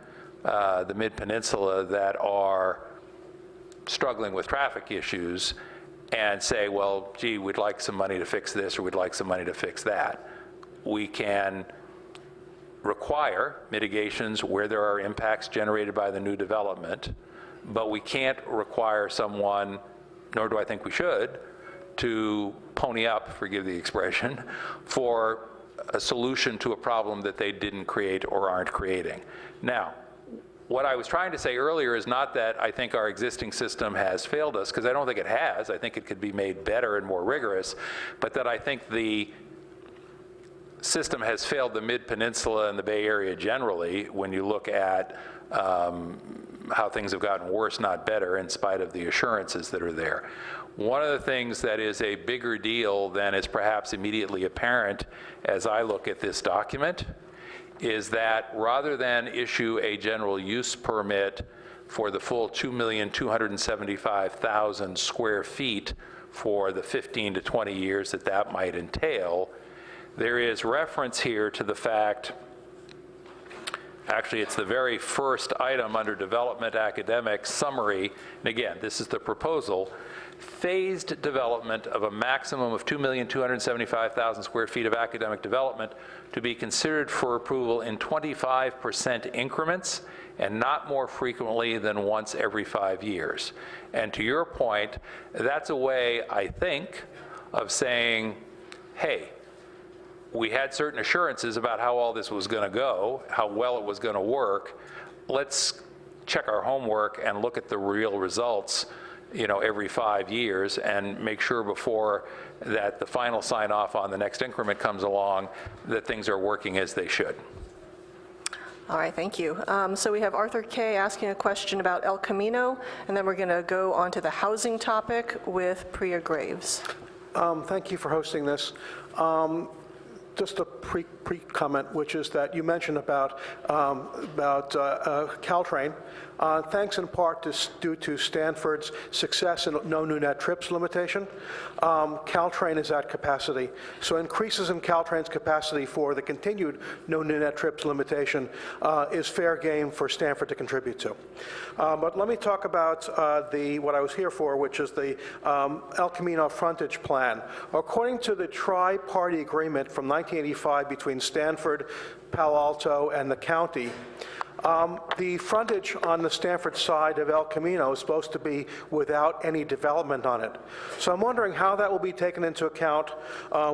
the Mid-Peninsula that are struggling with traffic issues and say, well, gee, we'd like some money to fix this or we'd like some money to fix that. We can require mitigations where there are impacts generated by the new development, but we can't require someone, nor do I think we should, to pony up, forgive the expression, for a solution to a problem that they didn't create or aren't creating. Now, what I was trying to say earlier is not that I think our existing system has failed us, because I don't think it has. I think it could be made better and more rigorous, but that I think the system has failed the Mid-Peninsula and the Bay Area generally when you look at how things have gotten worse, not better, in spite of the assurances that are there. One of the things that is a bigger deal than is perhaps immediately apparent as I look at this document is that rather than issue a general use permit for the full 2,275,000 square feet for the 15 to 20 years that that might entail, there is reference here to the fact, actually it's the very first item under development academic summary, and again, this is the proposal, phased development of a maximum of 2,275,000 square feet of academic development to be considered for approval in 25% increments and not more frequently than once every 5 years. And to your point, that's a way, I think, of saying, hey, we had certain assurances about how all this was going to go, how well it was going to work. Let's check our homework and look at the real results, you know, every 5 years and make sure before that the final sign off on the next increment comes along that things are working as they should. All right, thank you. So we have Arthur Kay asking a question about El Camino, and then we're going to go on to the housing topic with Priya Graves. Thank you for hosting this. Just a pre-comment, which is that you mentioned about Caltrain. Thanks in part due to Stanford's success in no new net trips limitation. Caltrain is at capacity. So increases in Caltrain's capacity for the continued no new net trips limitation is fair game for Stanford to contribute to. But let me talk about what I was here for, which is the El Camino frontage plan. According to the tri-party agreement from 1985 between Stanford, Palo Alto, and the county, the frontage on the Stanford side of El Camino is supposed to be without any development on it. So I'm wondering how that will be taken into account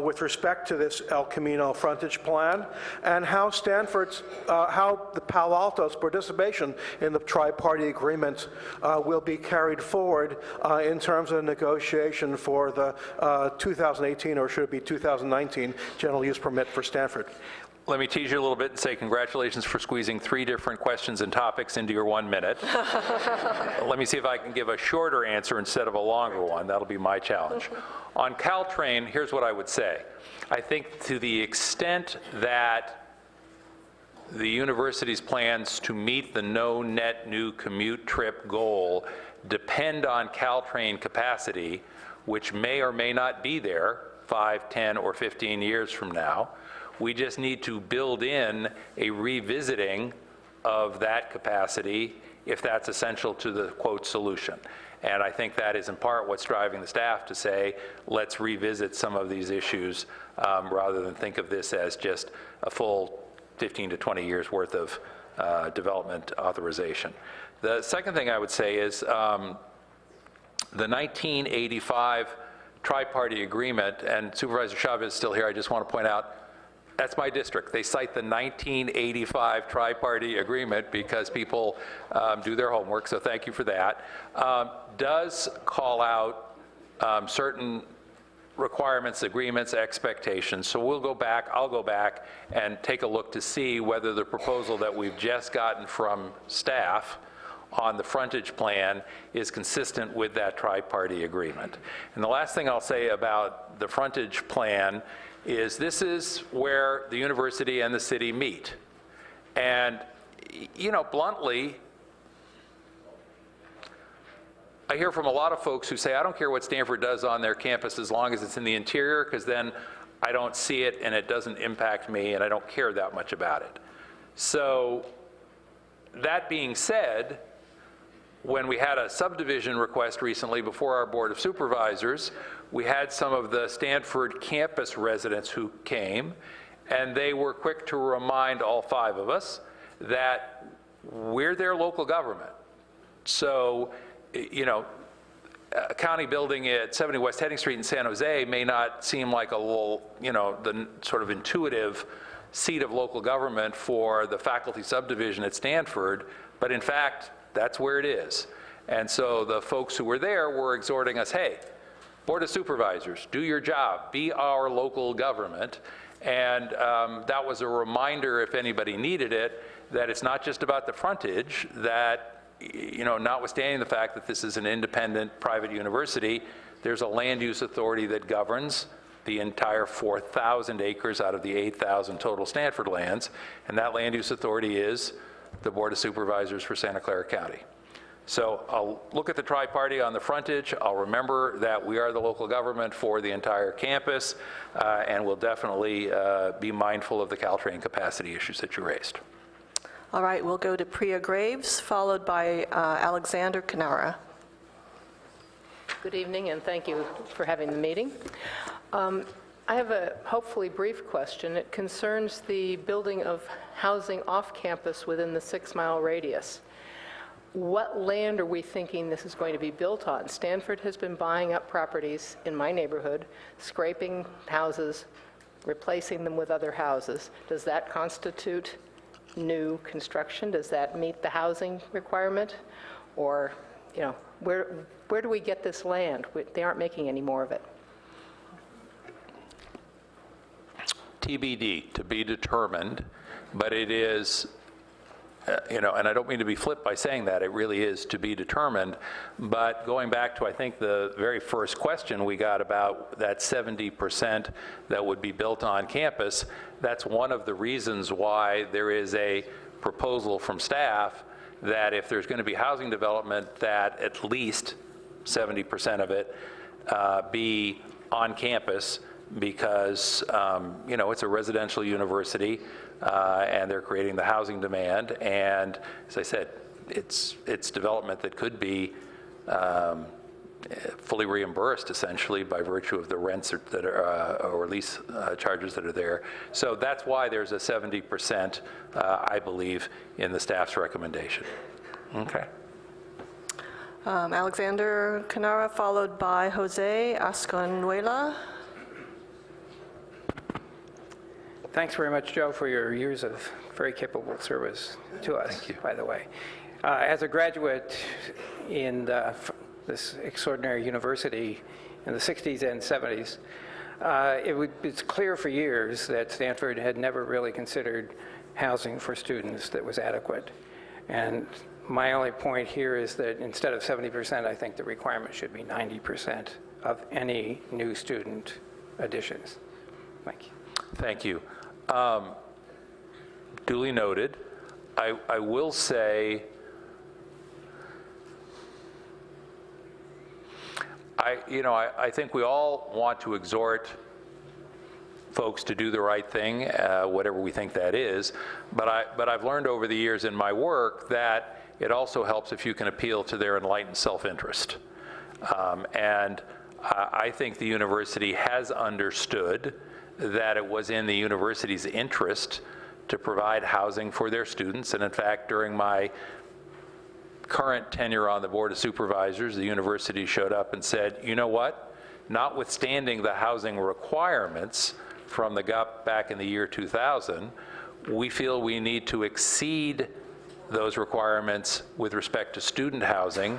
with respect to this El Camino frontage plan, and how how the Palo Alto's participation in the tri-party agreement will be carried forward in terms of negotiation for the 2018, or should it be 2019, general use permit for Stanford. Let me tease you a little bit and say congratulations for squeezing 3 different questions and topics into your 1 minute. Let me see if I can give a shorter answer instead of a longer one. That'll be my challenge. On Caltrain, here's what I would say. I think to the extent that the university's plans to meet the no net new commute trip goal depend on Caltrain capacity, which may or may not be there 5, 10, or 15 years from now, we just need to build in a revisiting of that capacity if that's essential to the, quote, solution. And I think that is in part what's driving the staff to say, let's revisit some of these issues rather than think of this as just a full 15 to 20 years worth of development authorization. The second thing I would say is the 1985 tri-party agreement, and Supervisor Chavez is still here, I just want to point out, that's my district. They cite the 1985 tri-party agreement because people do their homework, so thank you for that. Does call out certain requirements, agreements, expectations. So we'll go back, I'll go back and take a look to see whether the proposal that we've just gotten from staff on the frontage plan is consistent with that tri-party agreement. And the last thing I'll say about the frontage plan is this is where the university and the city meet. And, you know, bluntly, I hear from a lot of folks who say, I don't care what Stanford does on their campus as long as it's in the interior, because then I don't see it and it doesn't impact me and I don't care that much about it. So that being said, when we had a subdivision request recently before our Board of Supervisors, we had some of the Stanford campus residents who came, and they were quick to remind all 5 of us that we're their local government. So, you know, a county building at 70 West Heading Street in San Jose may not seem like a little, you know, the sort of intuitive seat of local government for the faculty subdivision at Stanford, but in fact, that's where it is. And so the folks who were there were exhorting us, hey, Board of Supervisors, do your job, be our local government. And that was a reminder, if anybody needed it, that it's not just about the frontage, that, you know, notwithstanding the fact that this is an independent private university, there's a land use authority that governs the entire 4,000 acres out of the 8,000 total Stanford lands, and that land use authority is the Board of Supervisors for Santa Clara County. So I'll look at the tri-party on the frontage. I'll remember that we are the local government for the entire campus, and we'll definitely be mindful of the Caltrain capacity issues that you raised. All right, we'll go to Priya Graves, followed by Alexander Canara. Good evening, and thank you for having the meeting. I have a hopefully brief question. It concerns the building of housing off campus within the 6-mile radius. What land are we thinking this is going to be built on? Stanford has been buying up properties in my neighborhood, scraping houses, replacing them with other houses. Does that constitute new construction? Does that meet the housing requirement? Or, you know, where do we get this land? They aren't making any more of it. TBD, to be determined, but it is, you know, and I don't mean to be flip by saying that, it really is to be determined. But going back to, I think, the very first question we got about that 70% that would be built on campus, that's one of the reasons why there is a proposal from staff that if there's going to be housing development, that at least 70% of it be on campus, because you know, it's a residential university and they're creating the housing demand, and as I said, it's development that could be fully reimbursed essentially by virtue of the rents that are, or lease charges that are there. So that's why there's a 70%, I believe, in the staff's recommendation. Okay. Alexander Canara, followed by Jose Asconuela. Thanks very much, Joe, for your years of very capable service to us, by the way. As a graduate in this extraordinary university in the 60s and 70s, it's clear for years that Stanford had never really considered housing for students that was adequate. And my only point here is that instead of 70%, I think the requirement should be 90% of any new student additions. Thank you. Thank you. Duly noted. I will say, I think we all want to exhort folks to do the right thing, whatever we think that is. But I've learned over the years in my work that it also helps if you can appeal to their enlightened self-interest. And I think the university has understood that it was in the university's interest to provide housing for their students. And in fact, during my current tenure on the Board of Supervisors, the university showed up and said, you know what, notwithstanding the housing requirements from the GUP back in the year 2000, we feel we need to exceed those requirements with respect to student housing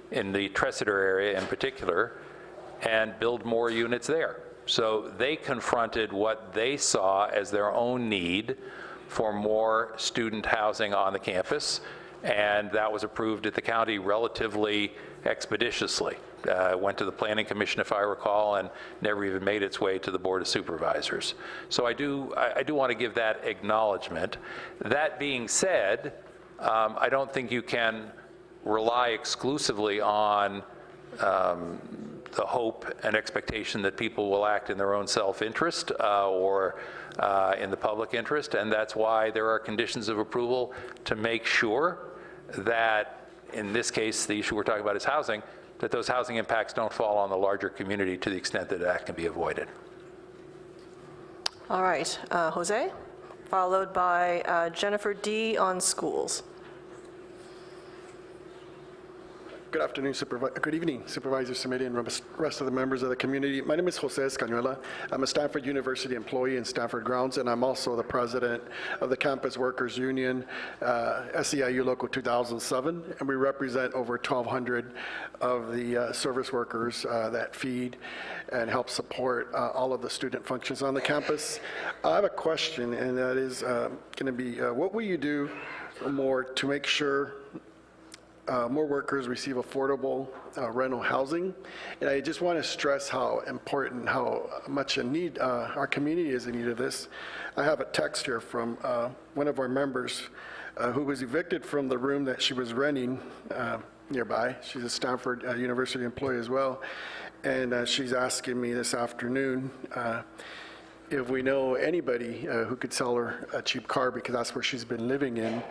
in the Tresidder area in particular, and build more units there. So they confronted what they saw as their own need for more student housing on the campus, and that was approved at the county relatively expeditiously. Went to the Planning Commission, if I recall, and never even made its way to the Board of Supervisors. So I do want to give that acknowledgement. That being said, I don't think you can rely exclusively on the hope and expectation that people will act in their own self-interest or in the public interest, and that's why there are conditions of approval to make sure that, in this case, the issue we're talking about is housing, that those housing impacts don't fall on the larger community to the extent that that can be avoided. All right, Jose, followed by Jennifer D. on schools. Good afternoon, good evening, Supervisor Simitian and rest of the members of the community. My name is Jose Escanuela. I'm a Stanford University employee in Stanford grounds, and I'm also the president of the Campus Workers Union, SEIU Local 2007, and we represent over 1,200 of the service workers that feed and help support all of the student functions on the campus. I have a question, and that is going to be, what will you do more to make sure more workers receive affordable rental housing? And I just want to stress how important, how much a need our community is in need of this. I have a text here from one of our members who was evicted from the room that she was renting nearby. She's a Stanford University employee as well. And she's asking me this afternoon if we know anybody who could sell her a cheap car, because that's where she's been living in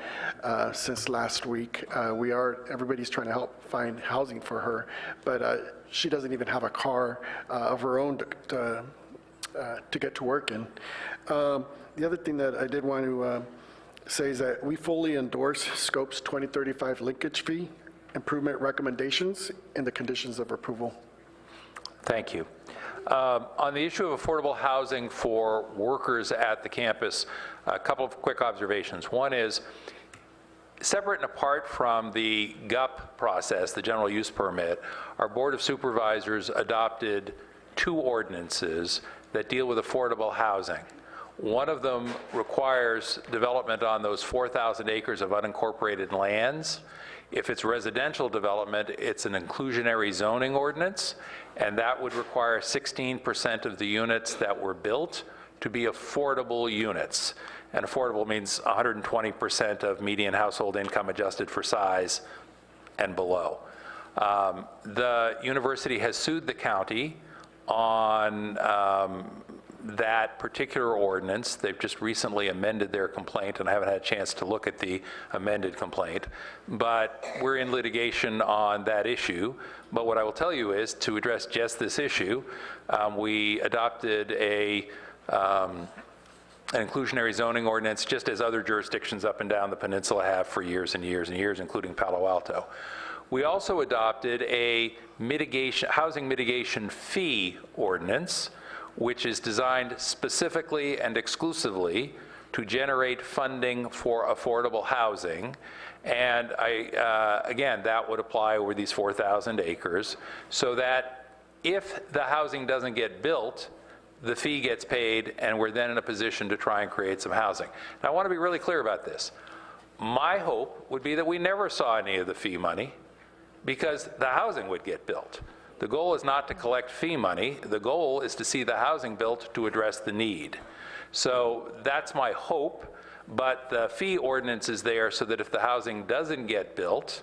since last week. Everybody's trying to help find housing for her, but she doesn't even have a car of her own to get to work in. The other thing that I did want to say is that we fully endorse Scope's 2035 linkage fee improvement recommendations and the conditions of approval. Thank you. On the issue of affordable housing for workers at the campus, a couple of quick observations. One is, separate and apart from the GUP process, the general use permit, our Board of Supervisors adopted 2 ordinances that deal with affordable housing. One of them requires development on those 4,000 acres of unincorporated lands. If it's residential development, it's an inclusionary zoning ordinance, and that would require 16% of the units that were built to be affordable units. And affordable means 120% of median household income adjusted for size and below. The university has sued the county on that particular ordinance. They've just recently amended their complaint, and I haven't had a chance to look at the amended complaint, but we're in litigation on that issue. But what I will tell you is, to address just this issue, we adopted an inclusionary zoning ordinance, just as other jurisdictions up and down the peninsula have for years and years and years, including Palo Alto. We also adopted a housing mitigation fee ordinance, which is designed specifically and exclusively to generate funding for affordable housing. And again, that would apply over these 4,000 acres, so that if the housing doesn't get built, the fee gets paid, and we're then in a position to try and create some housing. Now, I want to be really clear about this. My hope would be that we never saw any of the fee money, because the housing would get built. The goal is not to collect fee money. The goal is to see the housing built to address the need. So that's my hope, but the fee ordinance is there so that if the housing doesn't get built,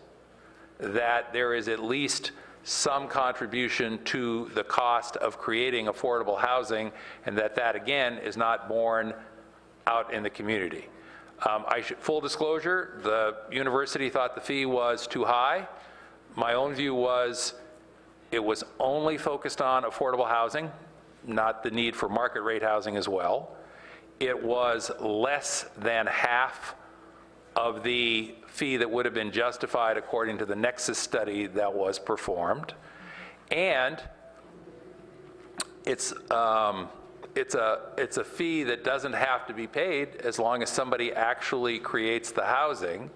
that there is at least some contribution to the cost of creating affordable housing, and that again is not borne out in the community. Full disclosure, the university thought the fee was too high. My own view was it was only focused on affordable housing, not the need for market rate housing as well. It was less than half of the fee that would have been justified according to the Nexus study that was performed. And it's a fee that doesn't have to be paid as long as somebody actually creates the housing.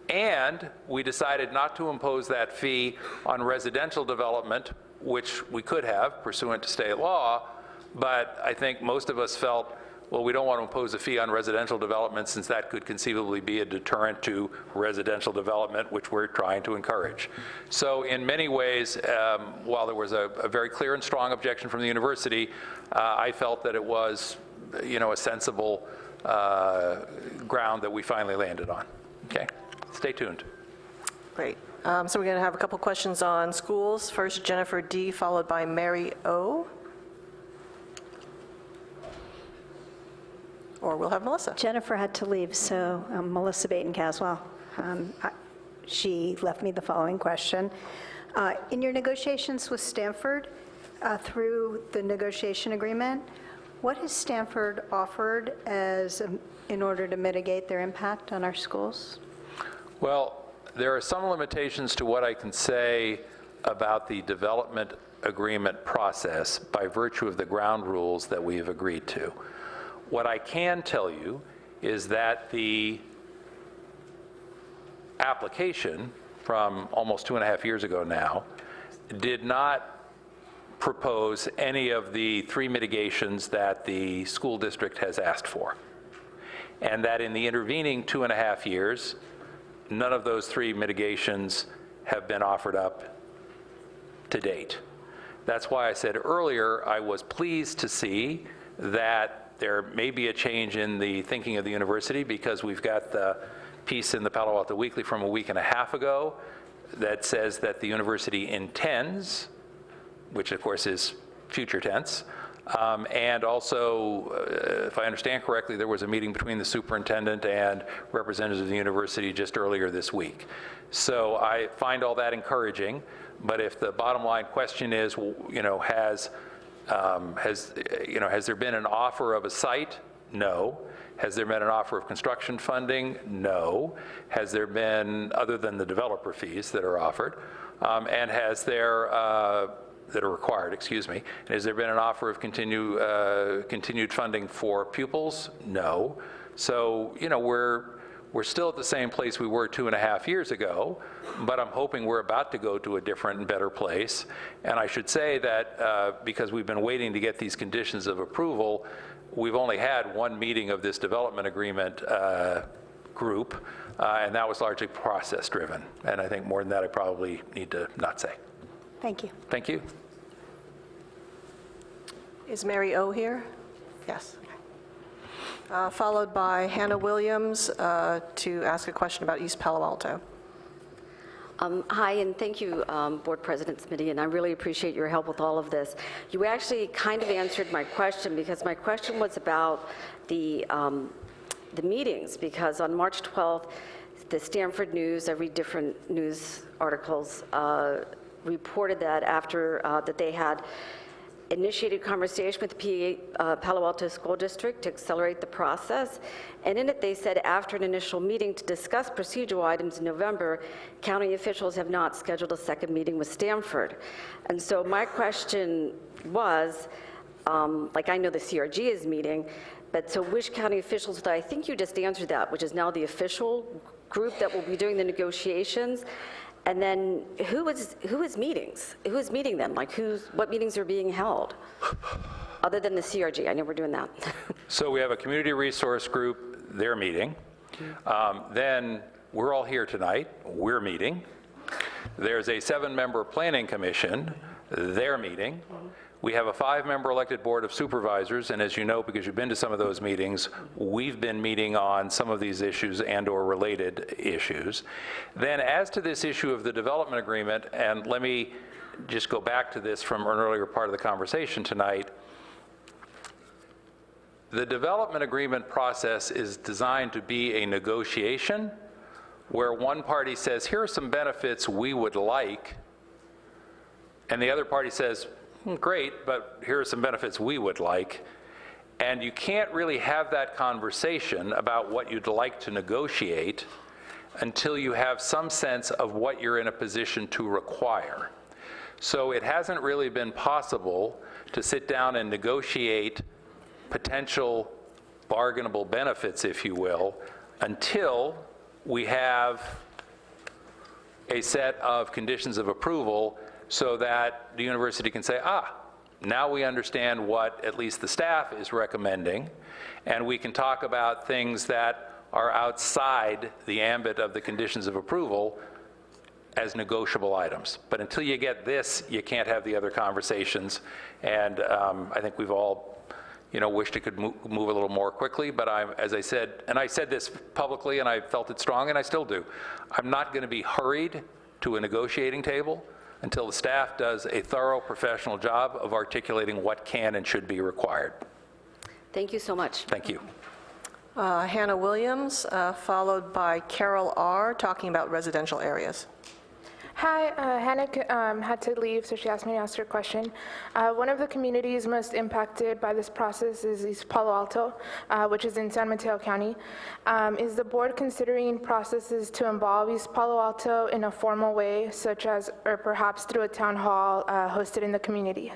And we decided not to impose that fee on residential development, which we could have pursuant to state law, but I think most of us felt, well, we don't want to impose a fee on residential development since that could conceivably be a deterrent to residential development, which we're trying to encourage. So in many ways, while there was a very clear and strong objection from the university, I felt that it was, a sensible ground that we finally landed on. Okay? Stay tuned. Great. So we're going to have a couple questions on schools. First, Jennifer D., followed by Mary O. Or we'll have Melissa. Jennifer had to leave, so Melissa Baton-Caswell. She left me the following question. In your negotiations with Stanford, through the negotiation agreement, what has Stanford offered in order to mitigate their impact on our schools? Well, there are some limitations to what I can say about the development agreement process by virtue of the ground rules that we have agreed to. What I can tell you is that the application from almost 2.5 years ago now did not propose any of the 3 mitigations that the school district has asked for. And that in the intervening 2.5 years, none of those 3 mitigations have been offered up to date. That's why I said earlier I was pleased to see that there may be a change in the thinking of the university, because we've got the piece in the Palo Alto Weekly from a week and a half ago that says that the university intends, which of course is future tense, and also, if I understand correctly, there was a meeting between the superintendent and representatives of the university just earlier this week. So I find all that encouraging, but if the bottom line question is, has there been an offer of a site? No. Has there been an offer of construction funding? No. Has there been, other than the developer fees that are offered, and has there, that are required, excuse me, and has there been an offer of continued funding for pupils? No. So, we're still at the same place we were 2.5 years ago, but I'm hoping we're about to go to a different and better place. And I should say that because we've been waiting to get these conditions of approval, we've only had 1 meeting of this development agreement group, and that was largely process-driven. And I think more than that I probably need to not say. Thank you. Thank you. Is Mary O. here? Yes. Followed by Hannah Williams to ask a question about East Palo Alto. Hi, and thank you, Board President Simitian. I really appreciate your help with all of this. You actually kind of answered my question, because my question was about the meetings, because on March 12th, the Stanford News, I read different news articles, reported that after that they had initiated conversation with the Palo Alto School District to accelerate the process. And in it, they said after an initial meeting to discuss procedural items in November, county officials have not scheduled a second meeting with Stanford. And so my question was, I know the CRG is meeting, but so which county officials, I think you just answered that, which is now the official group that will be doing the negotiations. And then who is meetings? Who is meeting them? What meetings are being held? Other than the CRG, I know we're doing that. So we have a community resource group, they're meeting. Then we're all here tonight, we're meeting. There's a 7-member planning commission, they're meeting. We have a 5-member elected board of supervisors, and as you know, because you've been to some of those meetings, we've been meeting on some of these issues and or related issues. Then as to this issue of the development agreement, and let me just go back to this from an earlier part of the conversation tonight, the development agreement process is designed to be a negotiation where one party says, here are some benefits we would like, and the other party says, great, but here are some benefits we would like. And you can't really have that conversation about what you'd like to negotiate until you have some sense of what you're in a position to require. So it hasn't really been possible to sit down and negotiate potential bargainable benefits, if you will, until we have a set of conditions of approval so that the university can say, now we understand what at least the staff is recommending, and we can talk about things that are outside the ambit of the conditions of approval as negotiable items. But until you get this, you can't have the other conversations, and I think we've all wished it could move a little more quickly, but as I said, and I said this publicly and I felt it strong and I still do, I'm not going to be hurried to a negotiating table until the staff does a thorough professional job of articulating what can and should be required. Thank you so much. Thank you. Hannah Williams, followed by Carol R., talking about residential areas. Hi, Hannah had to leave, so she asked me to ask her a question. One of the communities most impacted by this process is East Palo Alto, which is in San Mateo County. Is the board considering processes to involve East Palo Alto in a formal way, such as, or perhaps through a town hall hosted in the community?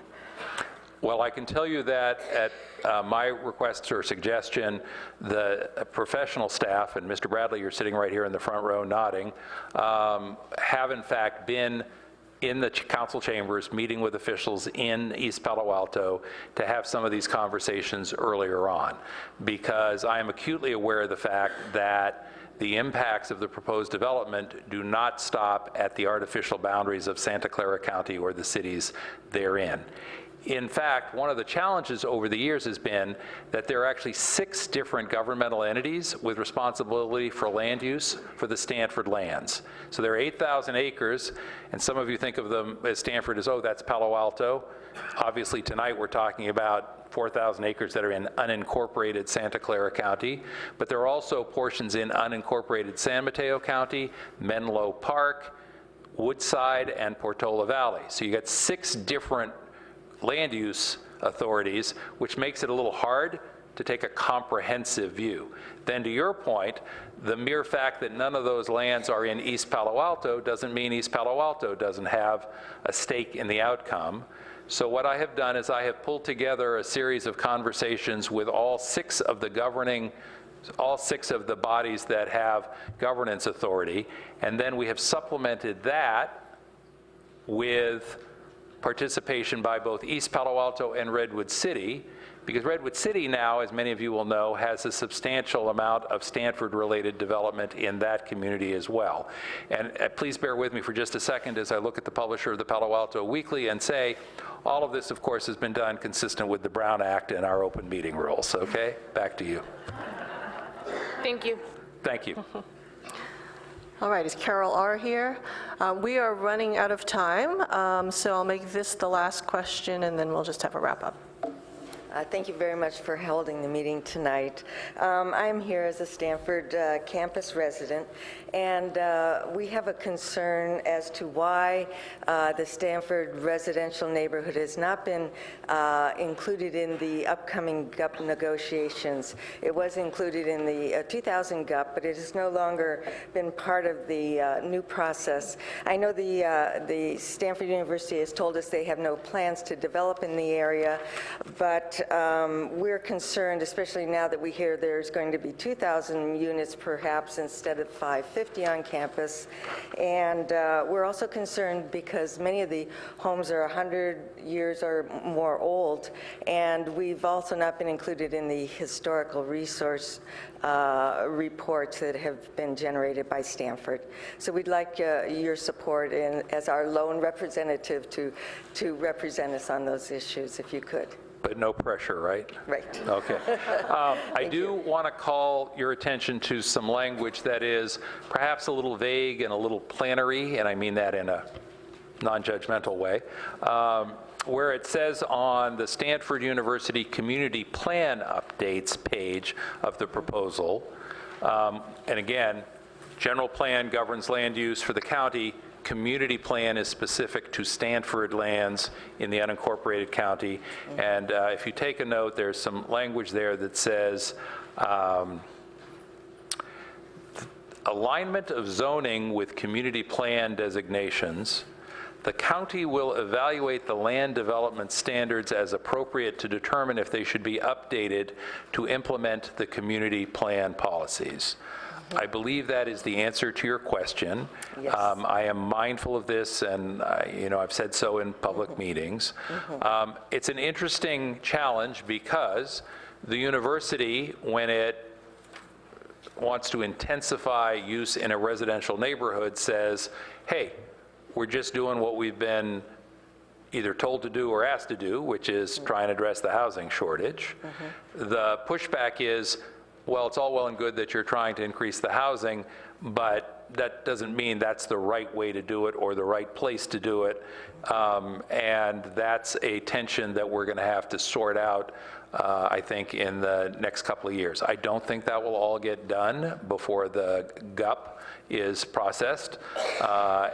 Well, I can tell you that at my request or suggestion, the professional staff, and Mr. Bradley, you're sitting right here in the front row nodding, have in fact been in the council chambers meeting with officials in East Palo Alto to have some of these conversations earlier on, because I am acutely aware of the fact that the impacts of the proposed development do not stop at the artificial boundaries of Santa Clara County or the cities therein. In fact, one of the challenges over the years has been that there are actually 6 different governmental entities with responsibility for land use for the Stanford lands. So there are 8,000 acres, and some of you think of them as Stanford as, oh, that's Palo Alto. Obviously, tonight we're talking about 4,000 acres that are in unincorporated Santa Clara County, but there are also portions in unincorporated San Mateo County, Menlo Park, Woodside, and Portola Valley. So you got 6 different land use authorities, which makes it a little hard to take a comprehensive view. Then to your point, the mere fact that none of those lands are in East Palo Alto doesn't mean East Palo Alto doesn't have a stake in the outcome. So what I have done is I have pulled together a series of conversations with all 6 of the bodies that have governance authority, and then we have supplemented that with participation by both East Palo Alto and Redwood City, because Redwood City now, as many of you will know, has a substantial amount of Stanford-related development in that community as well. And please bear with me for just a second as I look at the publisher of the Palo Alto Weekly and say, all of this, of course, has been done consistent with the Brown Act and our open meeting rules, okay? Back to you. Thank you. Thank you. All right, is Carol R. here? We are running out of time, so I'll make this the last question, and then we'll just have a wrap-up. Thank you very much for holding the meeting tonight. I'm here as a Stanford campus resident, and we have a concern as to why the Stanford residential neighborhood has not been included in the upcoming GUP negotiations. It was included in the 2000 GUP, but it has no longer been part of the new process. I know the Stanford University has told us they have no plans to develop in the area, but we're concerned, especially now that we hear there's going to be 2,000 units perhaps instead of 550 on campus. And we're also concerned because many of the homes are 100 years or more old, and we've also not been included in the historical resource reports that have been generated by Stanford. So we'd like your support as our lone representative to represent us on those issues, if you could. But no pressure, right? Right. Okay. I do want to call your attention to some language that is perhaps a little vague and a little planary, and I mean that in a non-judgmental way, where it says on the Stanford University Community Plan Updates page of the proposal, and again, general plan governs land use for the county, community plan is specific to Stanford lands in the unincorporated county. And if you take a note, there's some language there that says alignment of zoning with community plan designations. The county will evaluate the land development standards as appropriate to determine if they should be updated to implement the community plan policies. I believe that is the answer to your question. Yes. I am mindful of this, and I've said so in public meetings. It's an interesting challenge because the university, when it wants to intensify use in a residential neighborhood, says, hey, we're just doing what we've been either told to do or asked to do, which is try and address the housing shortage. The pushback is, well, it's all well and good that you're trying to increase the housing, but that doesn't mean that's the right way to do it or the right place to do it. And that's a tension that we're going to have to sort out, I think, in the next couple of years. I don't think that will all get done before the GUP is processed,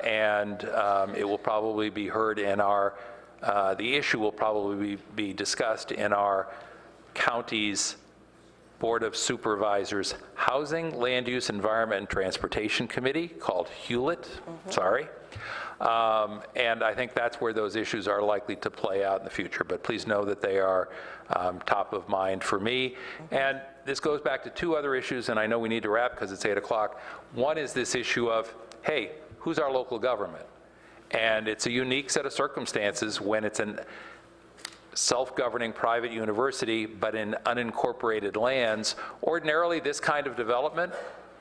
and it will probably be heard in our, the issue will probably be discussed in our county's Board of Supervisors Housing, Land Use, Environment, and Transportation Committee, called Hewlett, sorry. And I think that's where those issues are likely to play out in the future. But please know that they are top of mind for me. And this goes back to two other issues, and I know we need to wrap because it's 8 o'clock. One is this issue of, hey, who's our local government? And it's a unique set of circumstances when it's an self-governing private university, but in unincorporated lands. Ordinarily, this kind of development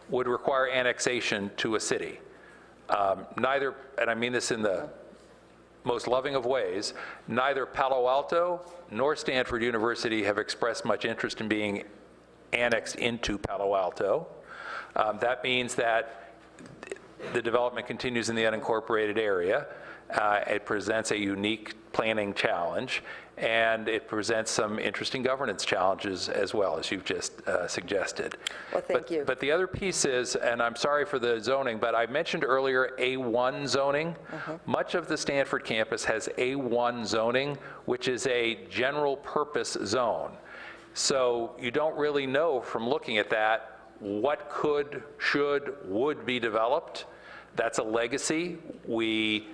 would require annexation to a city. Neither, and I mean this in the most loving of ways, neither Palo Alto nor Stanford University have expressed much interest in being annexed into Palo Alto. That means that the development continues in the unincorporated area. It presents a unique planning challenge, and it presents some interesting governance challenges as well, as you've just suggested. Well, thank you. But the other piece is, and I'm sorry for the zoning, but I mentioned earlier A1 zoning. Much of the Stanford campus has A1 zoning, which is a general purpose zone. So you don't really know from looking at that what could, should, would be developed. That's a legacy. We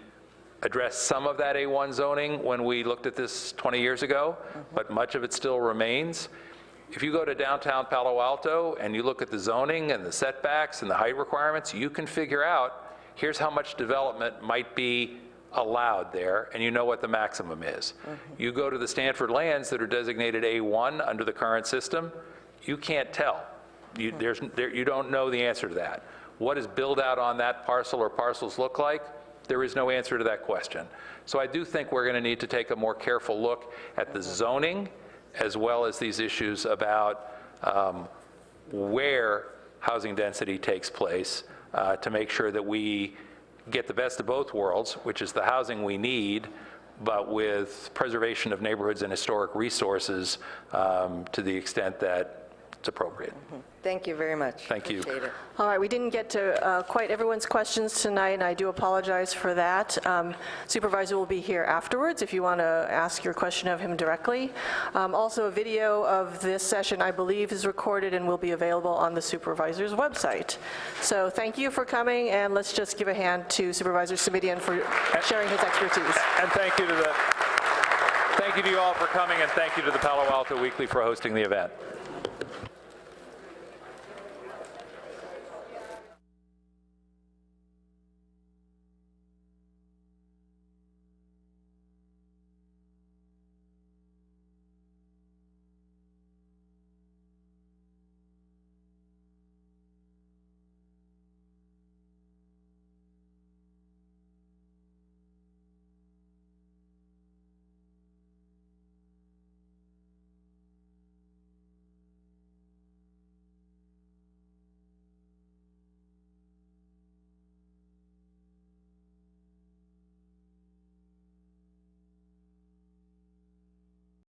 addressed some of that A1 zoning when we looked at this 20 years ago, but much of it still remains. If you go to downtown Palo Alto and you look at the zoning and the setbacks and the height requirements, you can figure out, here's how much development might be allowed there, and you know what the maximum is. You go to the Stanford lands that are designated A1 under the current system, you can't tell. You don't know the answer to that. What does build out on that parcel or parcels look like? There is no answer to that question. So I do think we're going to need to take a more careful look at the zoning, as well as these issues about where housing density takes place, to make sure that we get the best of both worlds, which is the housing we need, but with preservation of neighborhoods and historic resources to the extent that it's appropriate. Thank you very much. Thank you. Appreciate it. All right, we didn't get to quite everyone's questions tonight, and I do apologize for that. Supervisor will be here afterwards if you want to ask your question of him directly. Also, a video of this session, I believe, is recorded and will be available on the supervisor's website. So thank you for coming, and let's just give a hand to Supervisor Simitian for sharing his expertise. And thank you to you all for coming, and thank you to the Palo Alto Weekly for hosting the event.